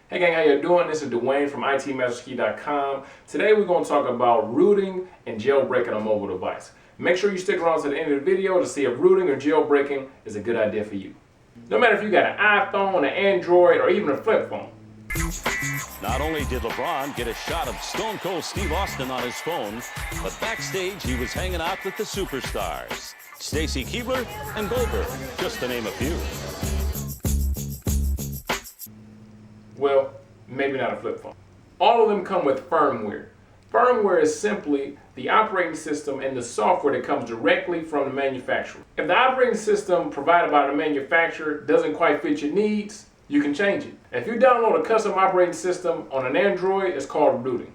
Hey gang, how you doing? This is Dwayne from ITMasterKey.com. Today we're going to talk about rooting and jailbreaking a mobile device. Make sure you stick around to the end of the video to see if rooting or jailbreaking is a good idea for you. No matter if you got an iPhone, an Android, or even a flip phone. Not only did LeBron get a shot of Stone Cold Steve Austin on his phone, but backstage he was hanging out with the superstars, Stacy Keibler and Goldberg, just to name a few. Well, maybe not a flip phone. All of them come with firmware. Firmware is simply the operating system and the software that comes directly from the manufacturer. If the operating system provided by the manufacturer doesn't quite fit your needs, you can change it. If you download a custom operating system on an Android, it's called rooting.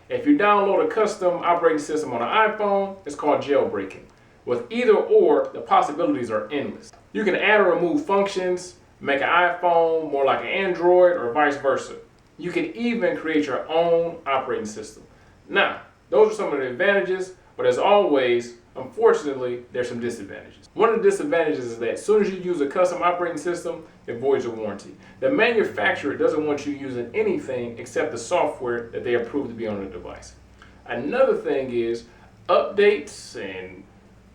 If you download a custom operating system on an iPhone, it's called jailbreaking. With either or, the possibilities are endless. You can add or remove functions, make an iPhone more like an Android, or vice versa. You can even create your own operating system. Now, those are some of the advantages, but as always, unfortunately, there's some disadvantages. One of the disadvantages is that as soon as you use a custom operating system, it voids your warranty. The manufacturer doesn't want you using anything except the software that they approve to be on the device. Another thing is updates and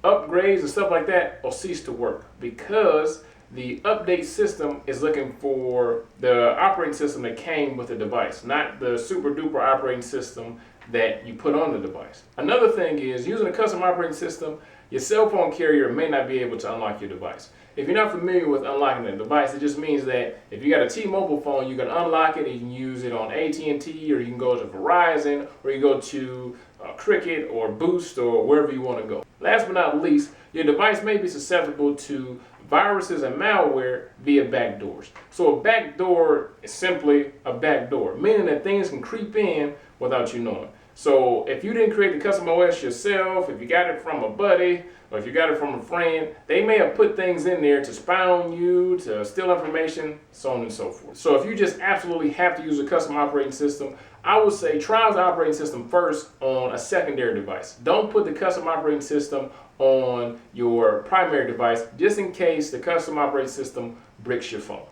upgrades and stuff like that will cease to work because the update system is looking for the operating system that came with the device, not the super duper operating system that you put on the device. Another thing is using a custom operating system, your cell phone carrier may not be able to unlock your device. If you're not familiar with unlocking the device, it just means that if you got a T-Mobile phone, you can unlock it and you can use it on AT&T, or you can go to Verizon, or you go to Cricket or Boost or wherever you want to go. Last but not least, your device may be susceptible to viruses and malware via backdoors. So a backdoor is simply a backdoor, meaning that things can creep in without you knowing. So if you didn't create the custom OS yourself, if you got it from a buddy, or if you got it from a friend, they may have put things in there to spy on you, to steal information, so on and so forth. So if you just absolutely have to use a custom operating system, I would say try the operating system first on a secondary device. Don't put the custom operating system on your primary device, just in case the custom operating system bricks your phone.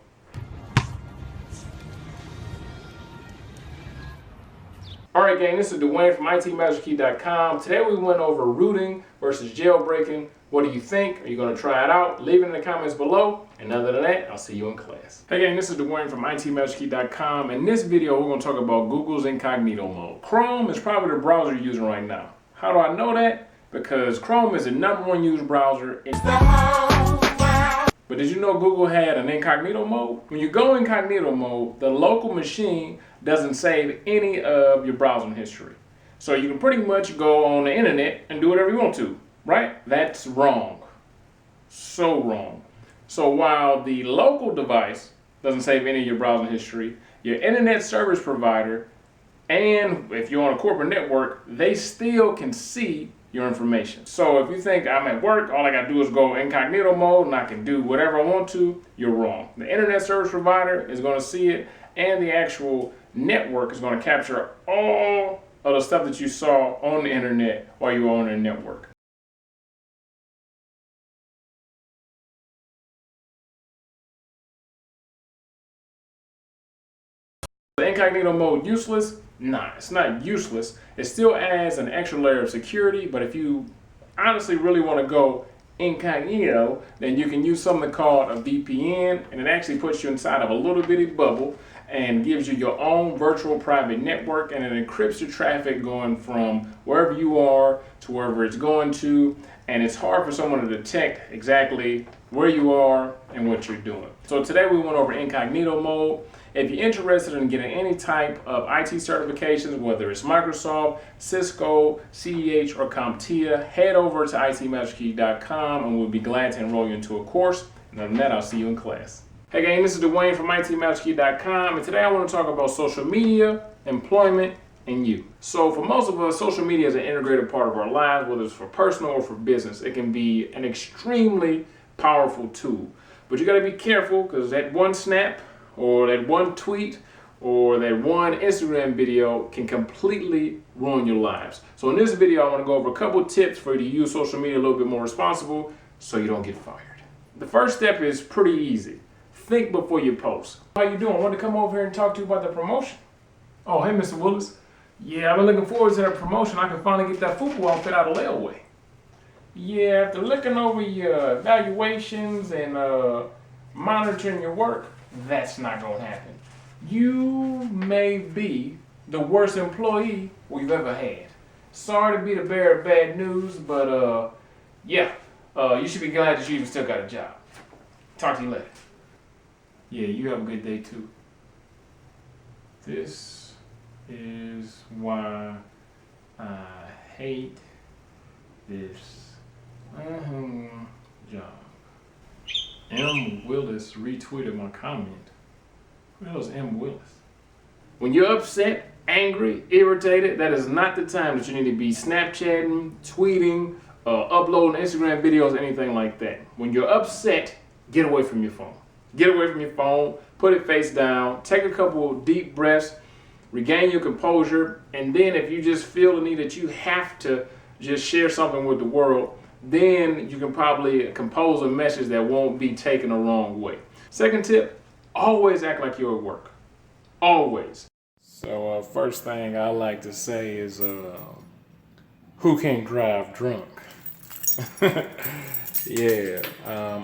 Alright gang, this is Dwayne from ITMasterKey.com. Today we went over rooting versus jailbreaking. What do you think? Are you going to try it out? Leave it in the comments below. And other than that, I'll see you in class. Hey gang, this is Dwayne from ITMasterKey.com. In this video, we're going to talk about Google's incognito mode. Chrome is probably the browser you're using right now. How do I know that? Because Chrome is the #1 used browser. But did you know Google had an incognito mode? When you go incognito mode, the local machine doesn't save any of your browsing history. So you can pretty much go on the internet and do whatever you want to, right? That's wrong. So wrong. So while the local device doesn't save any of your browsing history, your internet service provider, and if you're on a corporate network, they still can see your information. So if you think I'm at work, all I gotta do is go incognito mode and I can do whatever I want to, you're wrong. The internet service provider is gonna see it, and the actual network is gonna capture all of the stuff that you saw on the internet while you were on the network. The incognito mode useless? Nah, it's not useless. It still adds an extra layer of security, but if you honestly really want to go incognito, then you can use something called a VPN, and it actually puts you inside of a little bitty bubble and gives you your own virtual private network, and it encrypts your traffic going from wherever you are to wherever it's going to, and it's hard for someone to detect exactly where you are and what you're doing. So today we went over incognito mode. If you're interested in getting any type of IT certifications, whether it's Microsoft, Cisco, CEH, or CompTIA, head over to ITMasterKey.com and we'll be glad to enroll you into a course. And other than that, I'll see you in class. Hey gang, this is Dwayne from ITMasterKey.com, and today I want to talk about social media, employment, and you. So for most of us, social media is an integrated part of our lives, whether it's for personal or for business. It can be an extremely powerful tool, but you got to be careful because that one snap or that one tweet or that one Instagram video can completely ruin your lives. So in this video, I want to go over a couple tips for you to use social media a little bit more responsible so you don't get fired. The first step is pretty easy. think before you post. How you doing? I want to come over here and talk to you about the promotion. Oh, hey, Mr. Willis. Yeah, I've been looking forward to that promotion. I can finally get that football outfit out of layaway. Yeah, after looking over your evaluations and monitoring your work, that's not going to happen. You may be the worst employee we've ever had. Sorry to be the bearer of bad news, but yeah, you should be glad that you even still got a job. Talk to you later. Yeah, you have a good day too. This is why I hate this job. M. Willis retweeted my comment. Who the hell is M. Willis? When you're upset, angry, irritated, that is not the time that you need to be Snapchatting, tweeting, uploading Instagram videos, anything like that. When you're upset, get away from your phone. Get away from your phone, put it face down, take a couple of deep breaths, regain your composure, and then if you just feel the need that you have to just share something with the world, then you can probably compose a message that won't be taken the wrong way. Second tip, always act like you're at work. Always. So first thing I like to say is, who can't drive drunk? Yeah,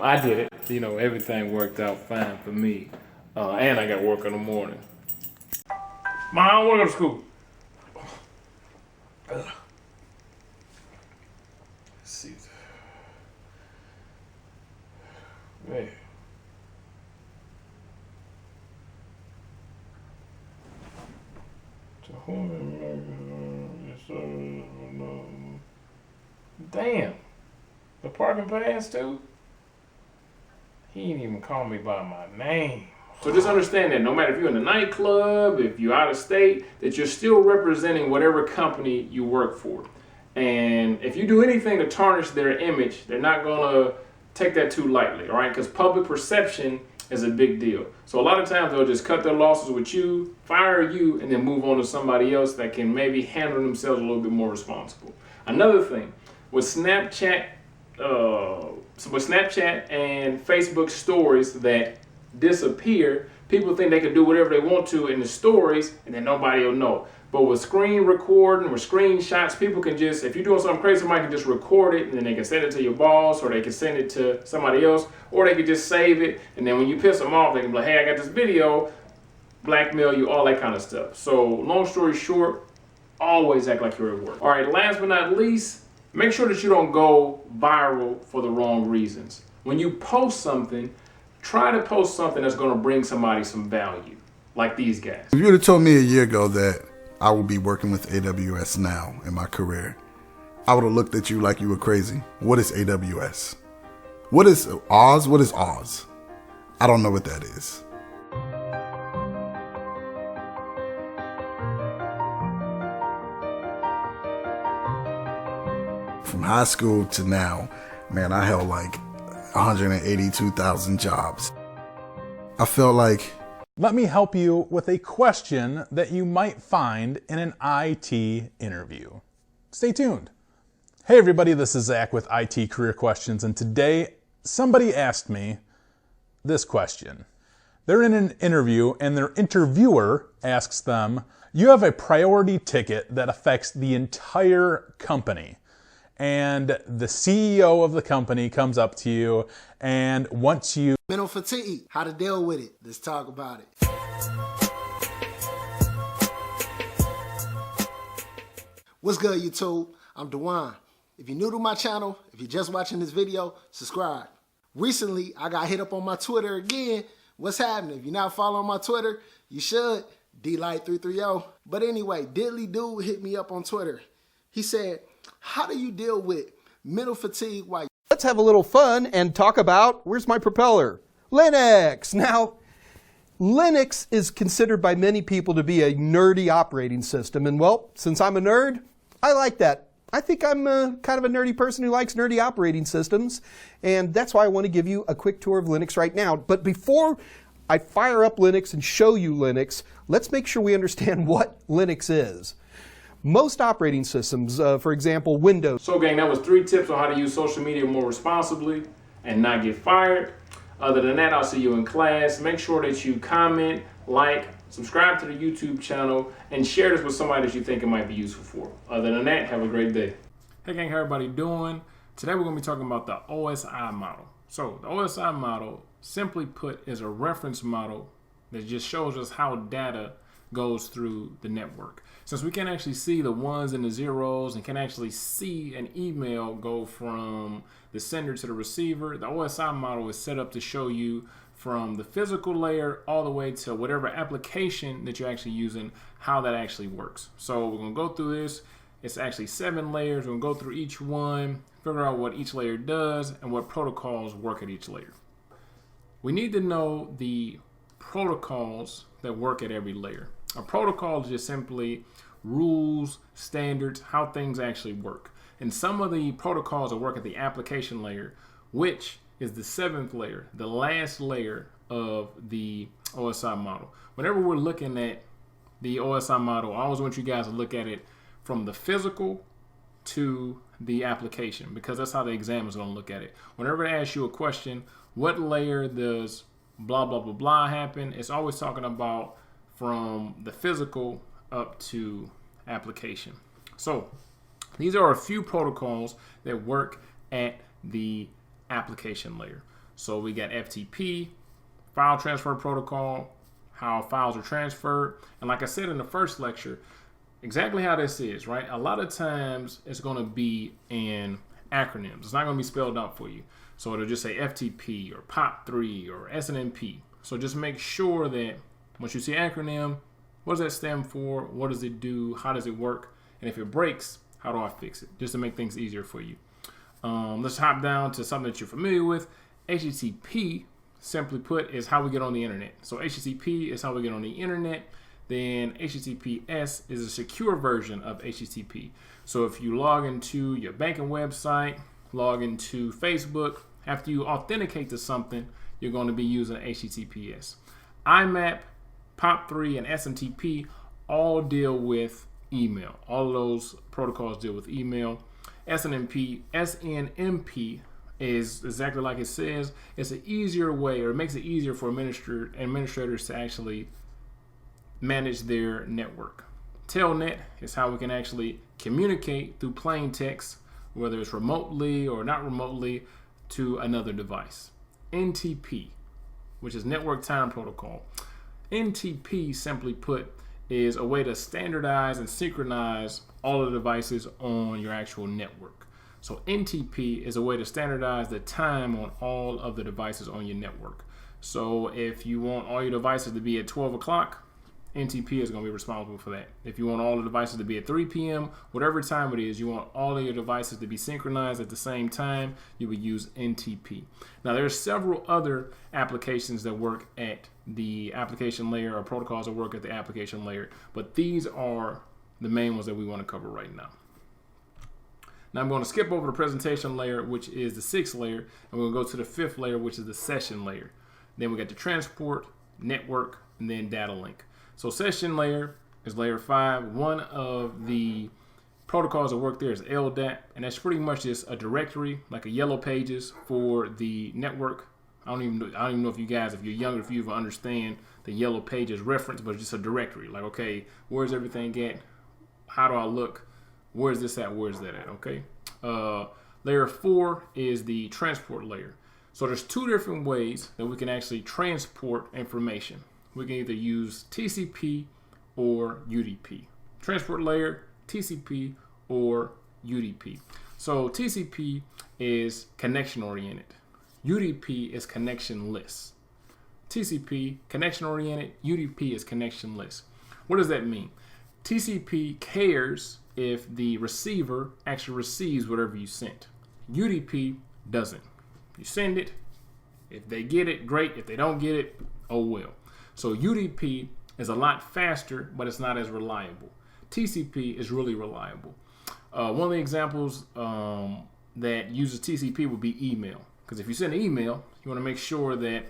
I did it. You know, everything worked out fine for me. And I got work in the morning. Mom, I don't want to go to school. Let's see. Man. To whom damn. The parking pass too? He didn't even call me by my name. So just understand that no matter if you're in a nightclub, if you're out of state, that you're still representing whatever company you work for. And if you do anything to tarnish their image, they're not gonna take that too lightly, all right? Because public perception is a big deal. So a lot of times they'll just cut their losses with you, fire you, and then move on to somebody else that can maybe handle themselves a little bit more responsible. Another thing, with Snapchat and Facebook stories that disappear, people think they can do whatever they want to in the stories and then nobody will know. But with screen recording or screenshots, people can just, if you're doing something crazy, somebody can just record it and then they can send it to your boss or they can send it to somebody else or they can just save it and then when you piss them off, they can be like, hey, I got this video, blackmail you, all that kind of stuff. So long story short, always act like you're at work. All right, last but not least, make sure that you don't go viral for the wrong reasons. When you post something, try to post something that's going to bring somebody some value, like these guys. If you would have told me a year ago that I would be working with AWS now in my career, I would have looked at you like you were crazy. What is AWS? What is Oz? What is Oz? I don't know what that is. From high school to now, man, I held like 182,000 jobs. I felt like... Let me help you with a question that you might find in an IT interview. Stay tuned. Hey everybody, this is Zach with IT Career Questions, and today somebody asked me this question. They're in an interview and their interviewer asks them, you have a priority ticket that affects the entire company. And the CEO of the company comes up to you and wants you... Mental fatigue, how to deal with it. Let's talk about it. What's good, YouTube? I'm Dewan. If you're new to my channel, if you're just watching this video, subscribe. Recently, I got hit up on my Twitter again. What's happening? If you're not following my Twitter, you should. DLight330. But anyway, Diddly Dude hit me up on Twitter. He said, how do you deal with mental fatigue while... Let's have a little fun and talk about, where's my propeller? Linux. Now, Linux is considered by many people to be a nerdy operating system. And well, since I'm a nerd, I like that. I think I'm kind of a nerdy person who likes nerdy operating systems. And that's why I want to give you a quick tour of Linux right now. But before I fire up Linux and show you Linux, let's make sure we understand what Linux is. Most operating systems, for example, Windows. So gang, that was 3 tips on how to use social media more responsibly and not get fired. Other than that, I'll see you in class. Make sure that you comment, like, subscribe to the YouTube channel, and share this with somebody that you think it might be useful for. Other than that, have a great day. Hey gang, how everybody doing? Today we're going to be talking about the OSI model. So the OSI model, simply put, is a reference model that just shows us how data goes through the network. Since we can actually see the ones and the zeros and can actually see an email go from the sender to the receiver, the OSI model is set up to show you from the physical layer all the way to whatever application that you're actually using, how that actually works. So we're going to go through this. It's actually 7 layers. We're going to go through each one, figure out what each layer does and what protocols work at each layer. We need to know the protocols that work at every layer. A protocol is just simply rules, standards, how things actually work. And some of the protocols that work at the application layer, which is the 7th layer, the last layer of the OSI model. Whenever we're looking at the OSI model, I always want you guys to look at it from the physical to the application, because that's how the exam is going to look at it. Whenever they ask you a question, what layer does blah, blah, blah, blah happen? It's always talking about from the physical up to application. So these are a few protocols that work at the application layer. So we got FTP, file transfer protocol, how files are transferred. And like I said in the first lecture, exactly how this is, right? A lot of times it's going to be in acronyms. It's not going to be spelled out for you. So it'll just say FTP or POP3 or SNMP. So just make sure that once you see acronym, what does that stand for? What does it do? How does it work? And if it breaks, how do I fix it? Just to make things easier for you. Let's hop down to something that you're familiar with. HTTP, simply put, is how we get on the internet. So HTTP is how we get on the internet. Then HTTPS is a secure version of HTTP. So if you log into your banking website, log into Facebook, after you authenticate to something, you're going to be using HTTPS. IMAP, POP3, and SMTP all deal with email. All of those protocols deal with email. SNMP is exactly like it says. It's an easier way, or it makes it easier for administrators to actually manage their network. Telnet is how we can actually communicate through plain text, whether it's remotely or not remotely, to another device. NTP, which is Network Time Protocol. NTP, simply put, is a way to standardize and synchronize all of the devices on your actual network. So NTP is a way to standardize the time on all of the devices on your network. So if you want all your devices to be at 12 o'clock, NTP is going to be responsible for that. If you want all the devices to be at 3 p.m., whatever time it is, you want all of your devices to be synchronized at the same time, you would use NTP. Now, there's several other applications that work at the application layer, or protocols that work at the application layer, but these are the main ones that we want to cover right now. Now I'm going to skip over the presentation layer, which is the 6th layer, and we're going to go to the 5th layer, which is the session layer. Then we got the transport, network, and then data link. So session layer is layer 5. One of the protocols that work there is LDAP, and that's pretty much just a directory, like a yellow pages for the network. I don't even know if you guys, if you're younger, if you even understand the yellow pages reference, but it's just a directory. Like, okay, where's everything at? How do I look? Where's this at? Where's that at? Okay. Layer 4 is the transport layer. So there's 2 different ways that we can actually transport information. We can either use TCP or UDP. Transport layer, TCP or UDP. So TCP is connection oriented. UDP is connectionless. TCP, connection oriented. UDP is connectionless. What does that mean? TCP cares if the receiver actually receives whatever you sent. UDP doesn't. You send it. If they get it, great. If they don't get it, oh well. So UDP is a lot faster, but it's not as reliable. TCP is really reliable. One of the examples that uses TCP would be email. Because if you send an email, you want to make sure that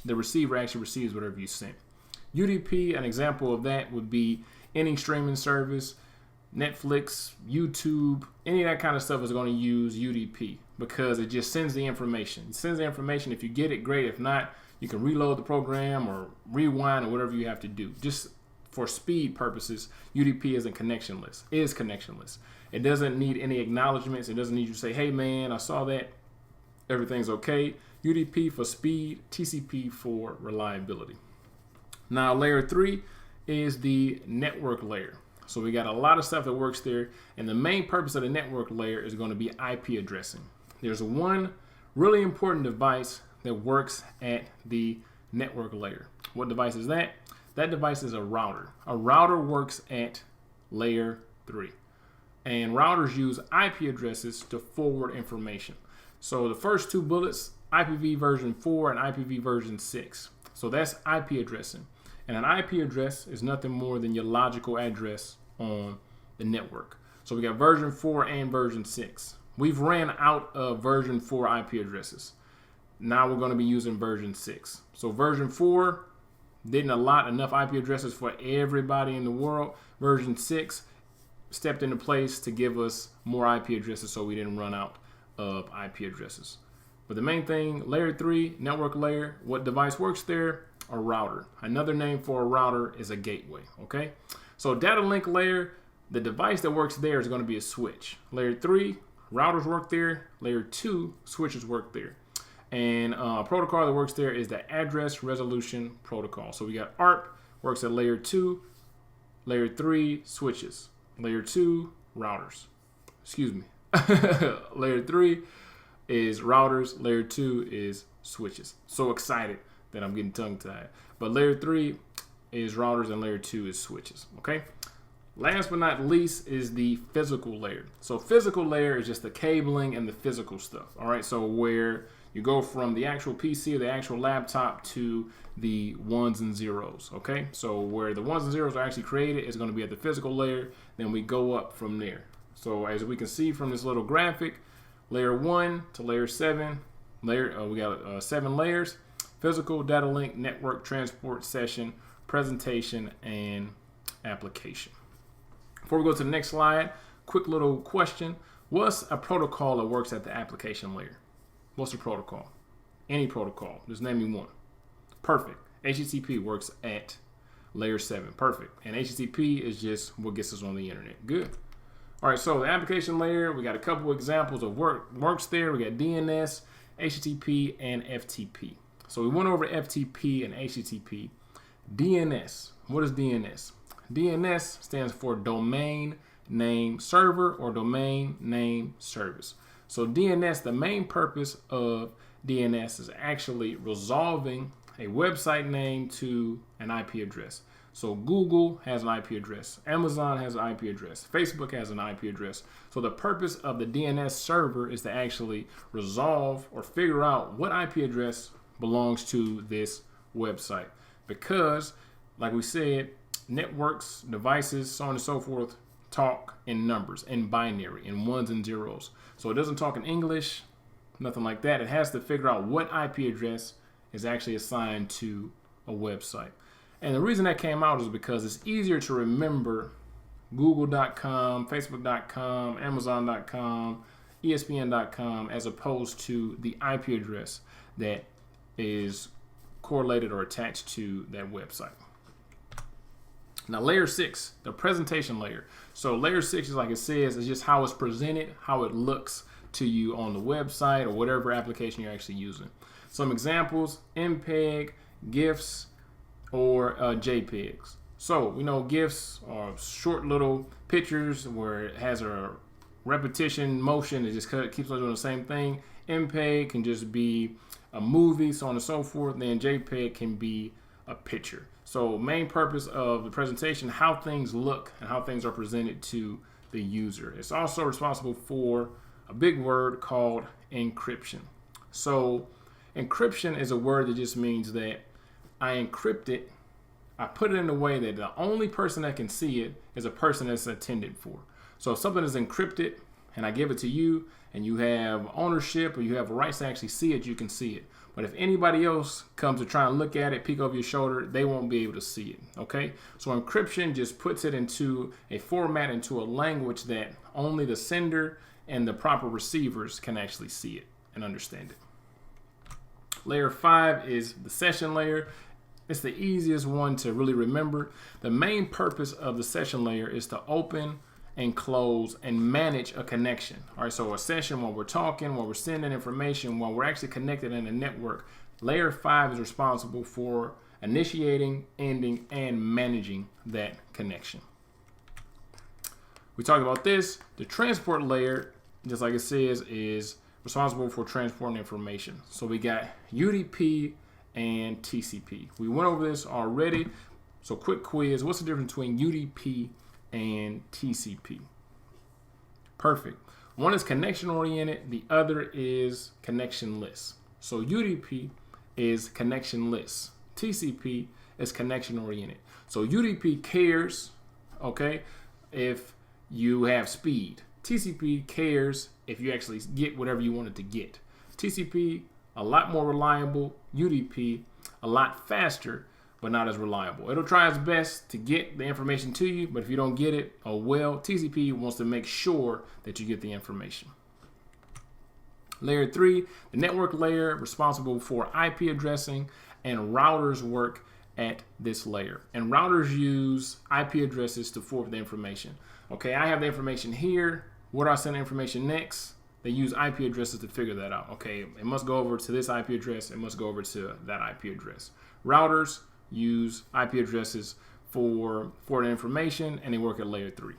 the receiver actually receives whatever you sent. UDP, an example of that would be any streaming service. Netflix, YouTube, any of that kind of stuff is going to use UDP because it just sends the information. It sends the information. If you get it, great. If not, you can reload the program or rewind or whatever you have to do. Just for speed purposes, UDP is connectionless. It doesn't need any acknowledgments. It doesn't need you to say, hey man, I saw that. Everything's okay. UDP for speed, TCP for reliability. Now layer 3 is the network layer. So we got a lot of stuff that works there, and the main purpose of the network layer is going to be IP addressing. There's one really important device that works at the network layer. What device is that? That device is a router. A router works at layer 3. And routers use IP addresses to forward information. So the first two bullets, IPv version 4 and IPv version 6. So that's IP addressing. And an IP address is nothing more than your logical address on the network. So we got version 4 and version 6. We've ran out of version 4 IP addresses. Now we're going to be using version 6. So version 4 didn't allot enough IP addresses for everybody in the world. Version 6 stepped into place to give us more IP addresses so we didn't run out of IP addresses. But the main thing, layer 3, network layer, what device works there? A router. Another name for a router is a gateway, okay? So data link layer, the device that works there is going to be a switch. Layer 3, routers work there. Layer 2, switches work there. And a protocol that works there is the address resolution protocol. So we got ARP, works at layer 2, layer 3, switches. Layer 2, routers. Excuse me. Layer 3 is routers. Layer 2 is switches. So excited that I'm getting tongue-tied. But layer 3 is routers and layer 2 is switches, okay? Last but not least is the physical layer. So physical layer is just the cabling and the physical stuff, all right? So where you go from the actual PC or the actual laptop to the ones and zeros, okay? So where the ones and zeros are actually created is going to be at the physical layer. Then we go up from there. So as we can see from this little graphic, layer 1 to layer 7, we got 7 layers: physical, data link, network, transport, session, presentation, and application. Before we go to the next slide, quick little question. What's a protocol that works at the application layer? What's the protocol? Any protocol. Just name me one. Perfect. HTTP works at layer 7. Perfect. And HTTP is just what gets us on the internet. Good. All right, so the application layer, we got a couple examples of works there. We got DNS, HTTP, and FTP. So we went over FTP and HTTP. DNS. What is DNS? DNS stands for Domain Name Server or Domain Name Service. So DNS, the main purpose of DNS is actually resolving a website name to an IP address. So Google has an IP address, Amazon has an IP address, Facebook has an IP address. So the purpose of the DNS server is to actually resolve or figure out what IP address belongs to this website. Because, like we said, networks, devices, so on and so forth, talk in numbers, in binary, in ones and zeros. So it doesn't talk in English, nothing like that. It has to figure out what IP address is actually assigned to a website. And the reason that came out is because it's easier to remember Google.com, Facebook.com, Amazon.com, ESPN.com as opposed to the IP address that is correlated or attached to that website. Now layer 6, the presentation layer. So layer 6 is, like it says, is just how it's presented, how it looks to you on the website or whatever application you're actually using. Some examples: MPEG, GIFs, or JPEGs. So we know GIFs are short little pictures where it has a repetition motion. It just keeps on doing the same thing. MPEG can just be a movie, so on and so forth. And then JPEG can be a picture. So main purpose of the presentation, how things look and how things are presented to the user. It's also responsible for a big word called encryption. So encryption is a word that just means that I encrypt it. I put it in a way that the only person that can see it is a person that's intended for. So if something is encrypted and I give it to you and you have ownership or you have rights to actually see it, you can see it. But if anybody else comes to try and look at it, peek over your shoulder, they won't be able to see it, okay? So encryption just puts it into a format, into a language that only the sender and the proper receivers can actually see it and understand it. Layer 5 is the session layer. It's the easiest one to really remember. The main purpose of the session layer is to open and close and manage a connection. All right, so a session, while we're talking, while we're sending information, while we're actually connected in a network, layer 5 is responsible for initiating, ending, and managing that connection. We talked about this. The transport layer, just like it says, is responsible for transporting information. So we got UDP and TCP. We went over this already. So quick quiz, what's the difference between UDP and TCP? Perfect. One is connection oriented, the other is connectionless. So UDP is connectionless. TCP is connection oriented. So UDP cares, okay, if you have speed. TCP cares if you actually get whatever you wanted to get. TCP, a lot more reliable. UDP, a lot faster, but not as reliable. It'll try its best to get the information to you, but if you don't get it, oh well. TCP wants to make sure that you get the information. Layer 3, the network layer, responsible for IP addressing, and routers work at this layer. And routers use IP addresses to forward the information. Okay, I have the information here. Where do I send the information next? They use IP addresses to figure that out. Okay, it must go over to this IP address. It must go over to that IP address. Routers use IP addresses for the information, and they work at layer 3.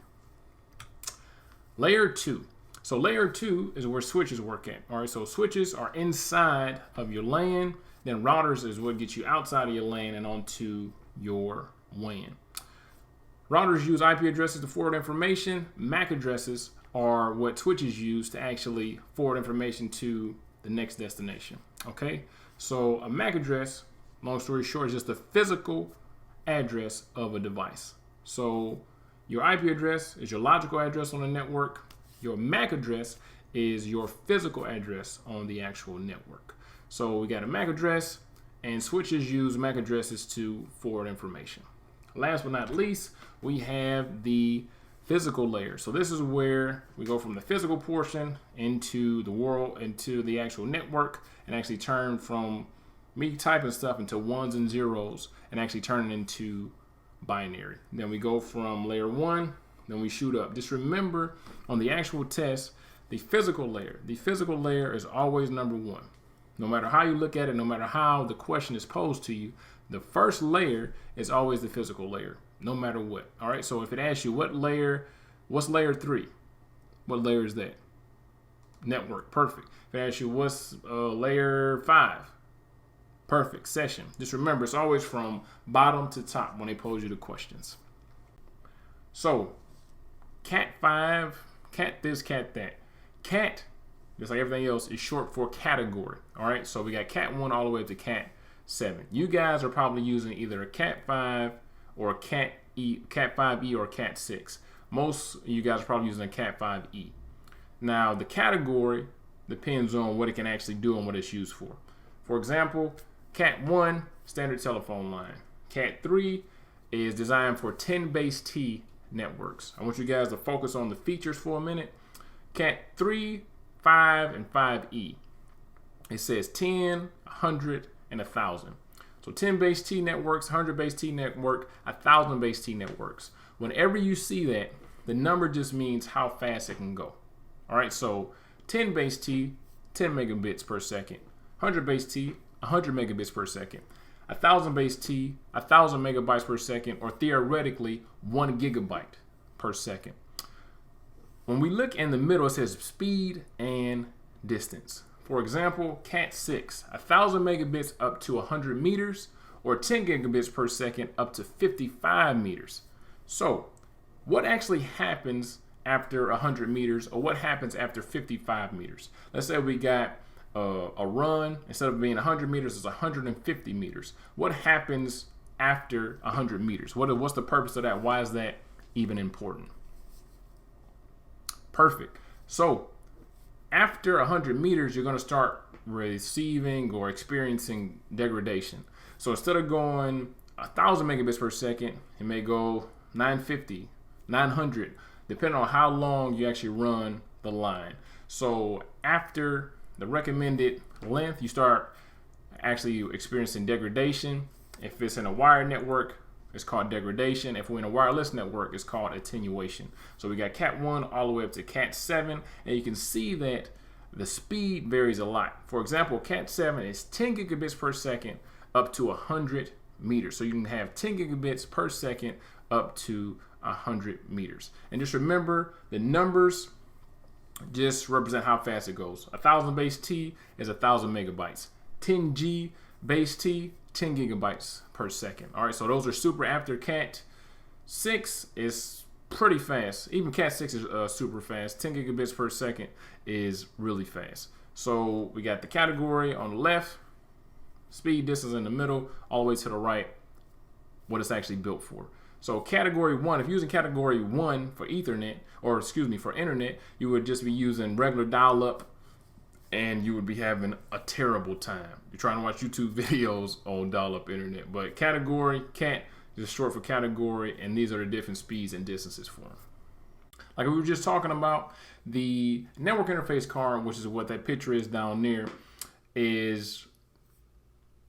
Layer 2. So layer 2 is where switches work at. All right, so switches are inside of your LAN. Then routers is what gets you outside of your LAN and onto your WAN. Routers use IP addresses to forward information. MAC addresses are what switches use to actually forward information to the next destination. Okay, so a MAC address, long story short, is just the physical address of a device. So your IP address is your logical address on the network. Your MAC address is your physical address on the actual network. So we got a MAC address, and switches use MAC addresses to forward information. Last but not least, we have the physical layer. So this is where we go from the physical portion into the world, into the actual network, and actually turn from me typing stuff into ones and zeros and actually turn it into binary. Then we go from layer 1, then we shoot up. Just remember, on the actual test, the physical layer is always number 1. No matter how you look at it, no matter how the question is posed to you, the first layer is always the physical layer, no matter what. All right, so if it asks you what's layer 3, what layer is that? Network, perfect. If it asks you what's layer 5, perfect, session. Just remember, it's always from bottom to top when they pose you the questions. So, Cat 5, Cat this, Cat that. Cat, just like everything else, is short for category. All right, so we got Cat 1 all the way up to Cat 7. You guys are probably using either a Cat 5 or a Cat 5e or a Cat 6. Most of you guys are probably using a Cat 5e. Now, the category depends on what it can actually do and what it's used for. For example, Cat 1, standard telephone line. Cat 3 is designed for 10 base T networks. I want you guys to focus on the features for a minute. Cat 3, 5, and 5e. It says 10, 100, and 1,000. So 10 base T networks, 100 base T network, 1,000 base T networks. Whenever you see that, the number just means how fast it can go. All right, so 10 base T, 10 megabits per second. 100 base T, 100 megabits per second. 1,000 base T, 1,000 megabytes per second, or theoretically 1 gigabyte per second. When we look in the middle, it says speed and distance. For example, Cat 6, 1,000 megabits up to 100 meters, or 10 gigabits per second up to 55 meters. So, what actually happens after 100 meters, or what happens after 55 meters? Let's say we got a run, instead of being 100 meters, it's 150 meters. What happens after 100 meters? What's the purpose of that? Why is that even important? Perfect. So after 100 meters, you're going to start receiving or experiencing degradation. So instead of going 1,000 megabits per second, it may go 950, 900, depending on how long you actually run the line. So after the recommended length, you start actually experiencing degradation. If it's in a wired network, it's called degradation. If we're in a wireless network, it's called attenuation. So we got Cat 1 all the way up to Cat 7, and you can see that the speed varies a lot. For example, Cat 7 is 10 gigabits per second up to 100 meters. So you can have 10 gigabits per second up to 100 meters. And just remember, the numbers just represent how fast it goes. 1,000 base T is 1,000 megabytes. 10G base T, 10 gigabytes per second. All right, so those are super. After Cat 6 is pretty fast. Even Cat 6 is super fast. 10 gigabits per second is really fast. So we got the category on the left, speed distance in the middle, all the way to the right, what it's actually built for. So category 1, if you're using category 1 for Ethernet, or excuse me, for internet, you would just be using regular dial-up, and you would be having a terrible time. You're trying to watch YouTube videos on dial-up internet. But category, Cat, is short for category, and these are the different speeds and distances for them. Like we were just talking about, the network interface card, which is what that picture is down there, is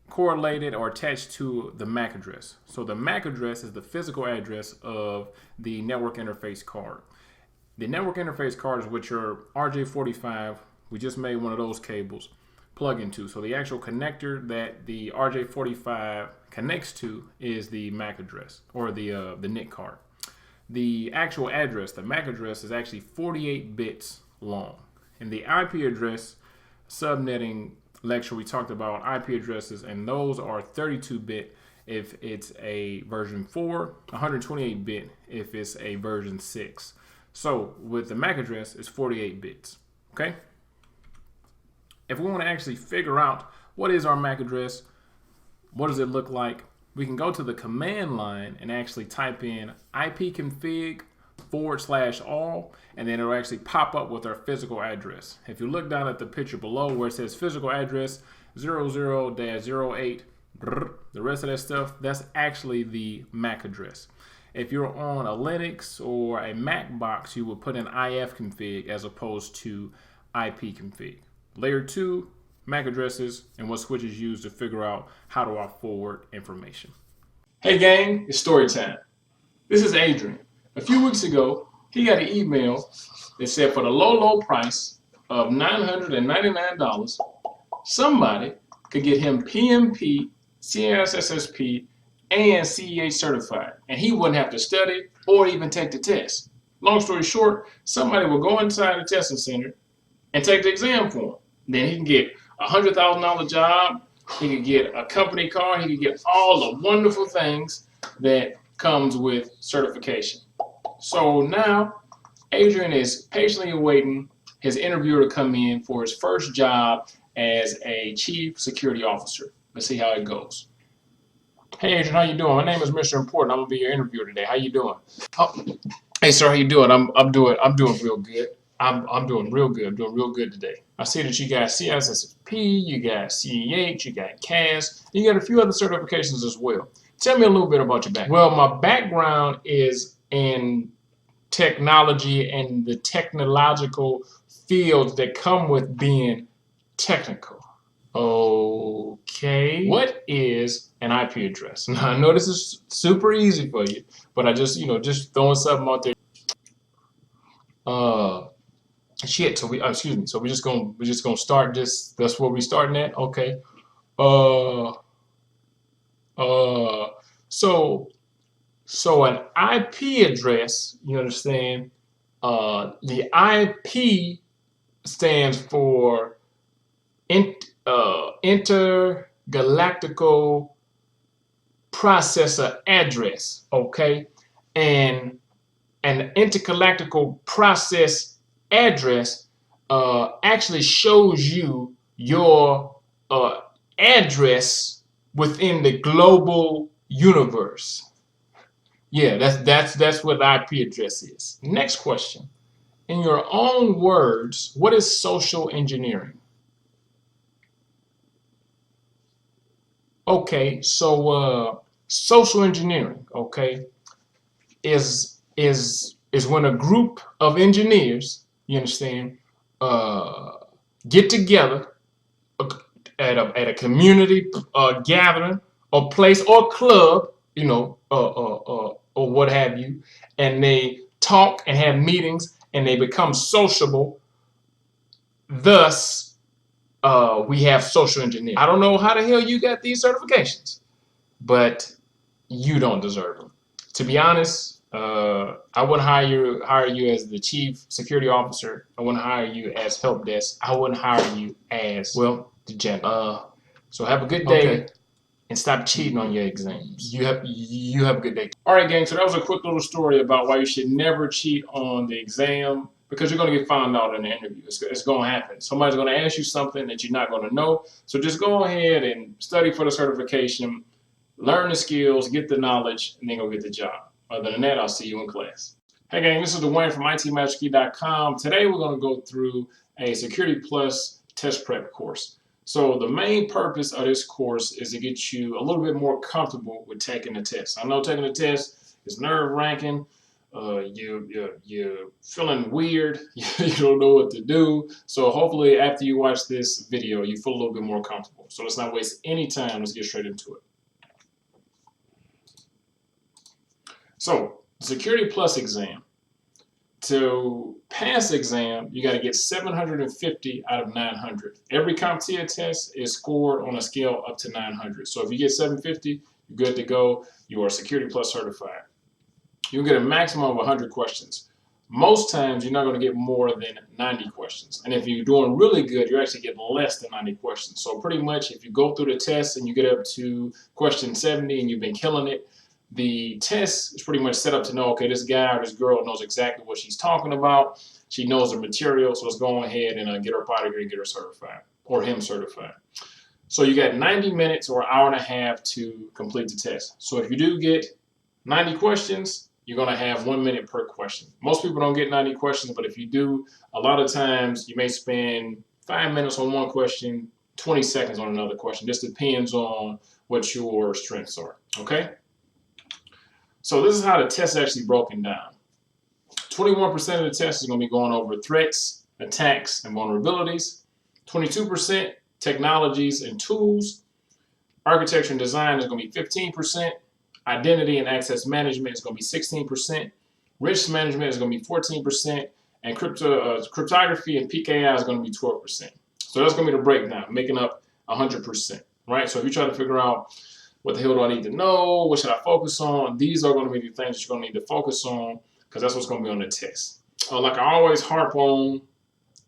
correlated or attached to the MAC address. So the MAC address is the physical address of the network interface card. The network interface card is what your RJ45, we just made one of those cables, plug into. So the actual connector that the RJ45 connects to is the MAC address, or the NIC card. The actual address, the MAC address, is actually 48 bits long. And the IP address, subnetting lecture, we talked about IP addresses, and those are 32-bit if it's a version 4, 128-bit if it's a version 6. So with the MAC address, it's 48 bits, okay? If we want to actually figure out what is our MAC address, what does it look like, we can go to the command line and actually type in ipconfig/all, and then it'll actually pop up with our physical address. If you look down at the picture below where it says physical address 00-08, the rest of that stuff, that's actually the MAC address. If you're on a Linux or a Mac box, you would put in ifconfig as opposed to ipconfig. Layer 2, MAC addresses, and what switches used to figure out how to forward information. Hey gang, it's story time. This is Adrian. A few weeks ago, he got an email that said for the low price of $999, somebody could get him PMP, CSSSP, and CEH certified, and he wouldn't have to study or even take the test. Long story short, somebody will go inside the testing center and take the exam for him. Then he can get a $100,000 job, he could get a company car, he could get all the wonderful things that comes with certification. So now Adrian is patiently awaiting his interviewer to come in for his first job as a chief security officer. Let's see how it goes. Hey Adrian, how you doing? My name is Mr. Important. I'm gonna be your interviewer today. How you doing? Oh, hey sir, how you doing? I'm doing real good. I'm doing real good. I'm doing real good today. I see that you got CSSP, you got CEH, you got CAS, and you got a few other certifications as well. Tell me a little bit about your background. Well, my background is in technology and the technological fields that come with being technical. Okay. What is an IP address? Now, I know this is super easy for you, but I just, just throwing something out there. Shit. So excuse me. So we're just gonna start this. That's where we starting at. Okay. So an IP address, you understand? The IP stands for intergalactical processor address. Okay, and an intergalactical process address actually shows you your address within the global universe. Yeah, that's what IP address is. Next question. in your own words, what is social engineering? Okay, so social engineering, okay, is when a group of engineers, you understand, get together at a community gathering or place or club, you know, or what have you, and they talk and have meetings and they become sociable. Thus, we have social engineering. I don't know how the hell you got these certifications, but you don't deserve them. To be honest, I wouldn't hire you as the chief security officer. I wouldn't hire you as help desk. I wouldn't hire you as, well, the janitor. So have a good day and stop cheating on your exams. You have a good day. All right, gang. So that was a quick little story about why you should never cheat on the exam, because you're going to get found out in the interview. It's going to happen. Somebody's going to ask you something that you're not going to know. So just go ahead and study for the certification, learn the skills, get the knowledge, and then go get the job. Other than that, I'll see you in class. Hey gang, this is Dwayne from ITMasterKey.com. Today we're going to go through a Security Plus test prep course. So the main purpose of this course is to get you a little bit more comfortable with taking the test. I know taking the test is nerve-wracking. You're feeling weird. You don't know what to do. So hopefully after you watch this video, you feel a little bit more comfortable. So let's not waste any time. Let's get straight into it. So, Security Plus exam. To pass the exam, you got to get 750 out of 900. Every CompTIA test is scored on a scale up to 900. So if you get 750, you're good to go. You are Security Plus certified. You'll get a maximum of 100 questions. Most times, you're not going to get more than 90 questions. And if you're doing really good, you actually get less than 90 questions. So pretty much, if you go through the test and you get up to question 70 and you've been killing it, the test is pretty much set up to know, okay, this guy or this girl knows exactly what she's talking about. She knows the material, so let's go ahead and get her out of here and get her certified, or him certified. So you got 90 minutes or an hour and a half to complete the test. So if you do get 90 questions, you're going to have 1 minute per question. Most people don't get 90 questions, but if you do, a lot of times you may spend 5 minutes on one question, 20 seconds on another question. This depends on what your strengths are, okay? So this is how the test is actually broken down. 21% of the test is going to be going over threats, attacks, and vulnerabilities. 22% technologies and tools. Architecture and design is going to be 15%. Identity and access management is going to be 16%. Risk management is going to be 14%. And cryptography and PKI is going to be 12%. So that's going to be the breakdown, making up 100%. Right? So if you try to figure out what the hell do I need to know? What should I focus on? These are going to be the things that you're going to need to focus on, because that's what's going to be on the test. Like I always harp on,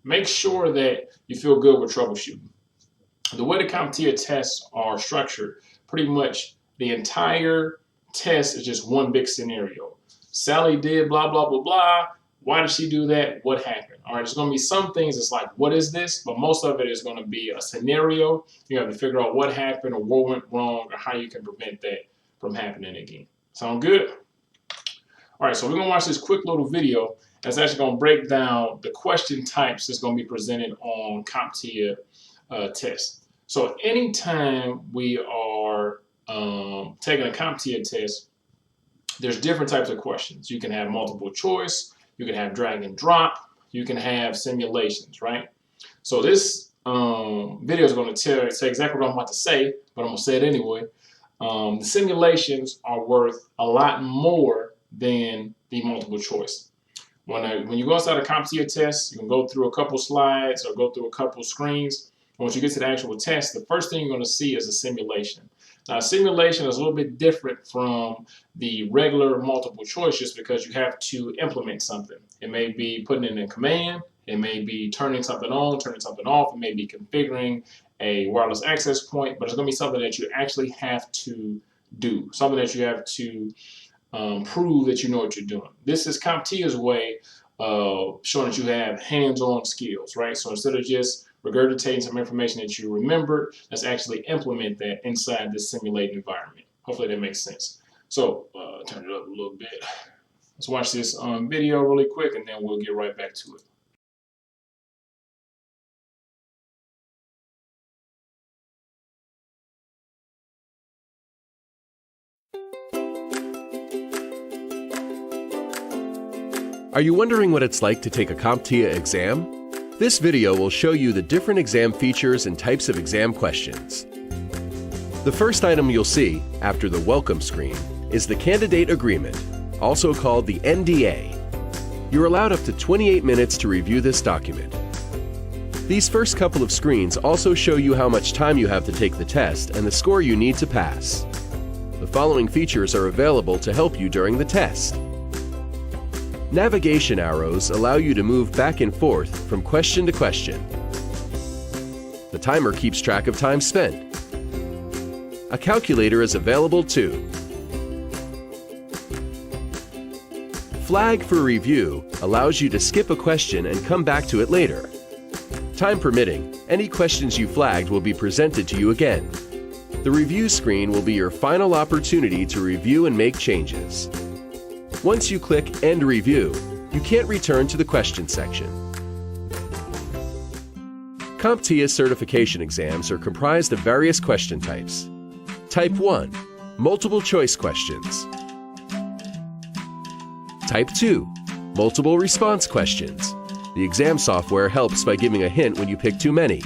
make sure that you feel good with troubleshooting. The way the CompTIA tests are structured, pretty much the entire test is just one big scenario. Sally did blah, blah, blah, blah. Why did she do that? What happened? All right, there's going to be some things that's like, what is this? But most of it is going to be a scenario. You have to figure out what happened or what went wrong or how you can prevent that from happening again. Sound good? All right, so we're going to watch this quick little video that's actually going to break down the question types that's going to be presented on CompTIA test. So anytime we are taking a CompTIA test, there's different types of questions. You can have multiple choice. You can have drag and drop. You can have simulations, right? So this video is going to say exactly what I'm about to say, but I'm going to say it anyway. The simulations are worth a lot more than the multiple choice. When you go inside a CompTIA test, you can go through a couple slides or go through a couple screens. Once you get to the actual test, the first thing you're going to see is a simulation. Now, a simulation is a little bit different from the regular multiple choice just because you have to implement something. It may be putting in a command. It may be turning something on, turning something off. It may be configuring a wireless access point, but it's going to be something that you actually have to do, something that you have to prove that you know what you're doing. This is CompTIA's way of showing that you have hands-on skills, right? So instead of just regurgitating some information that you remembered, let's actually implement that inside this simulated environment. Hopefully that makes sense. So turn it up a little bit. Let's watch this video really quick, and then we'll get right back to it. Are you wondering what it's like to take a CompTIA exam? This video will show you the different exam features and types of exam questions. The first item you'll see, after the welcome screen, is the Candidate Agreement, also called the NDA. You're allowed up to 28 minutes to review this document. These first couple of screens also show you how much time you have to take the test and the score you need to pass. The following features are available to help you during the test. Navigation arrows allow you to move back and forth from question to question. The timer keeps track of time spent. A calculator is available too. Flag for review allows you to skip a question and come back to it later. Time permitting, any questions you flagged will be presented to you again. The review screen will be your final opportunity to review and make changes. Once you click End Review, you can't return to the question section. CompTIA certification exams are comprised of various question types. Type 1, multiple choice questions. Type 2, multiple response questions. The exam software helps by giving a hint when you pick too many.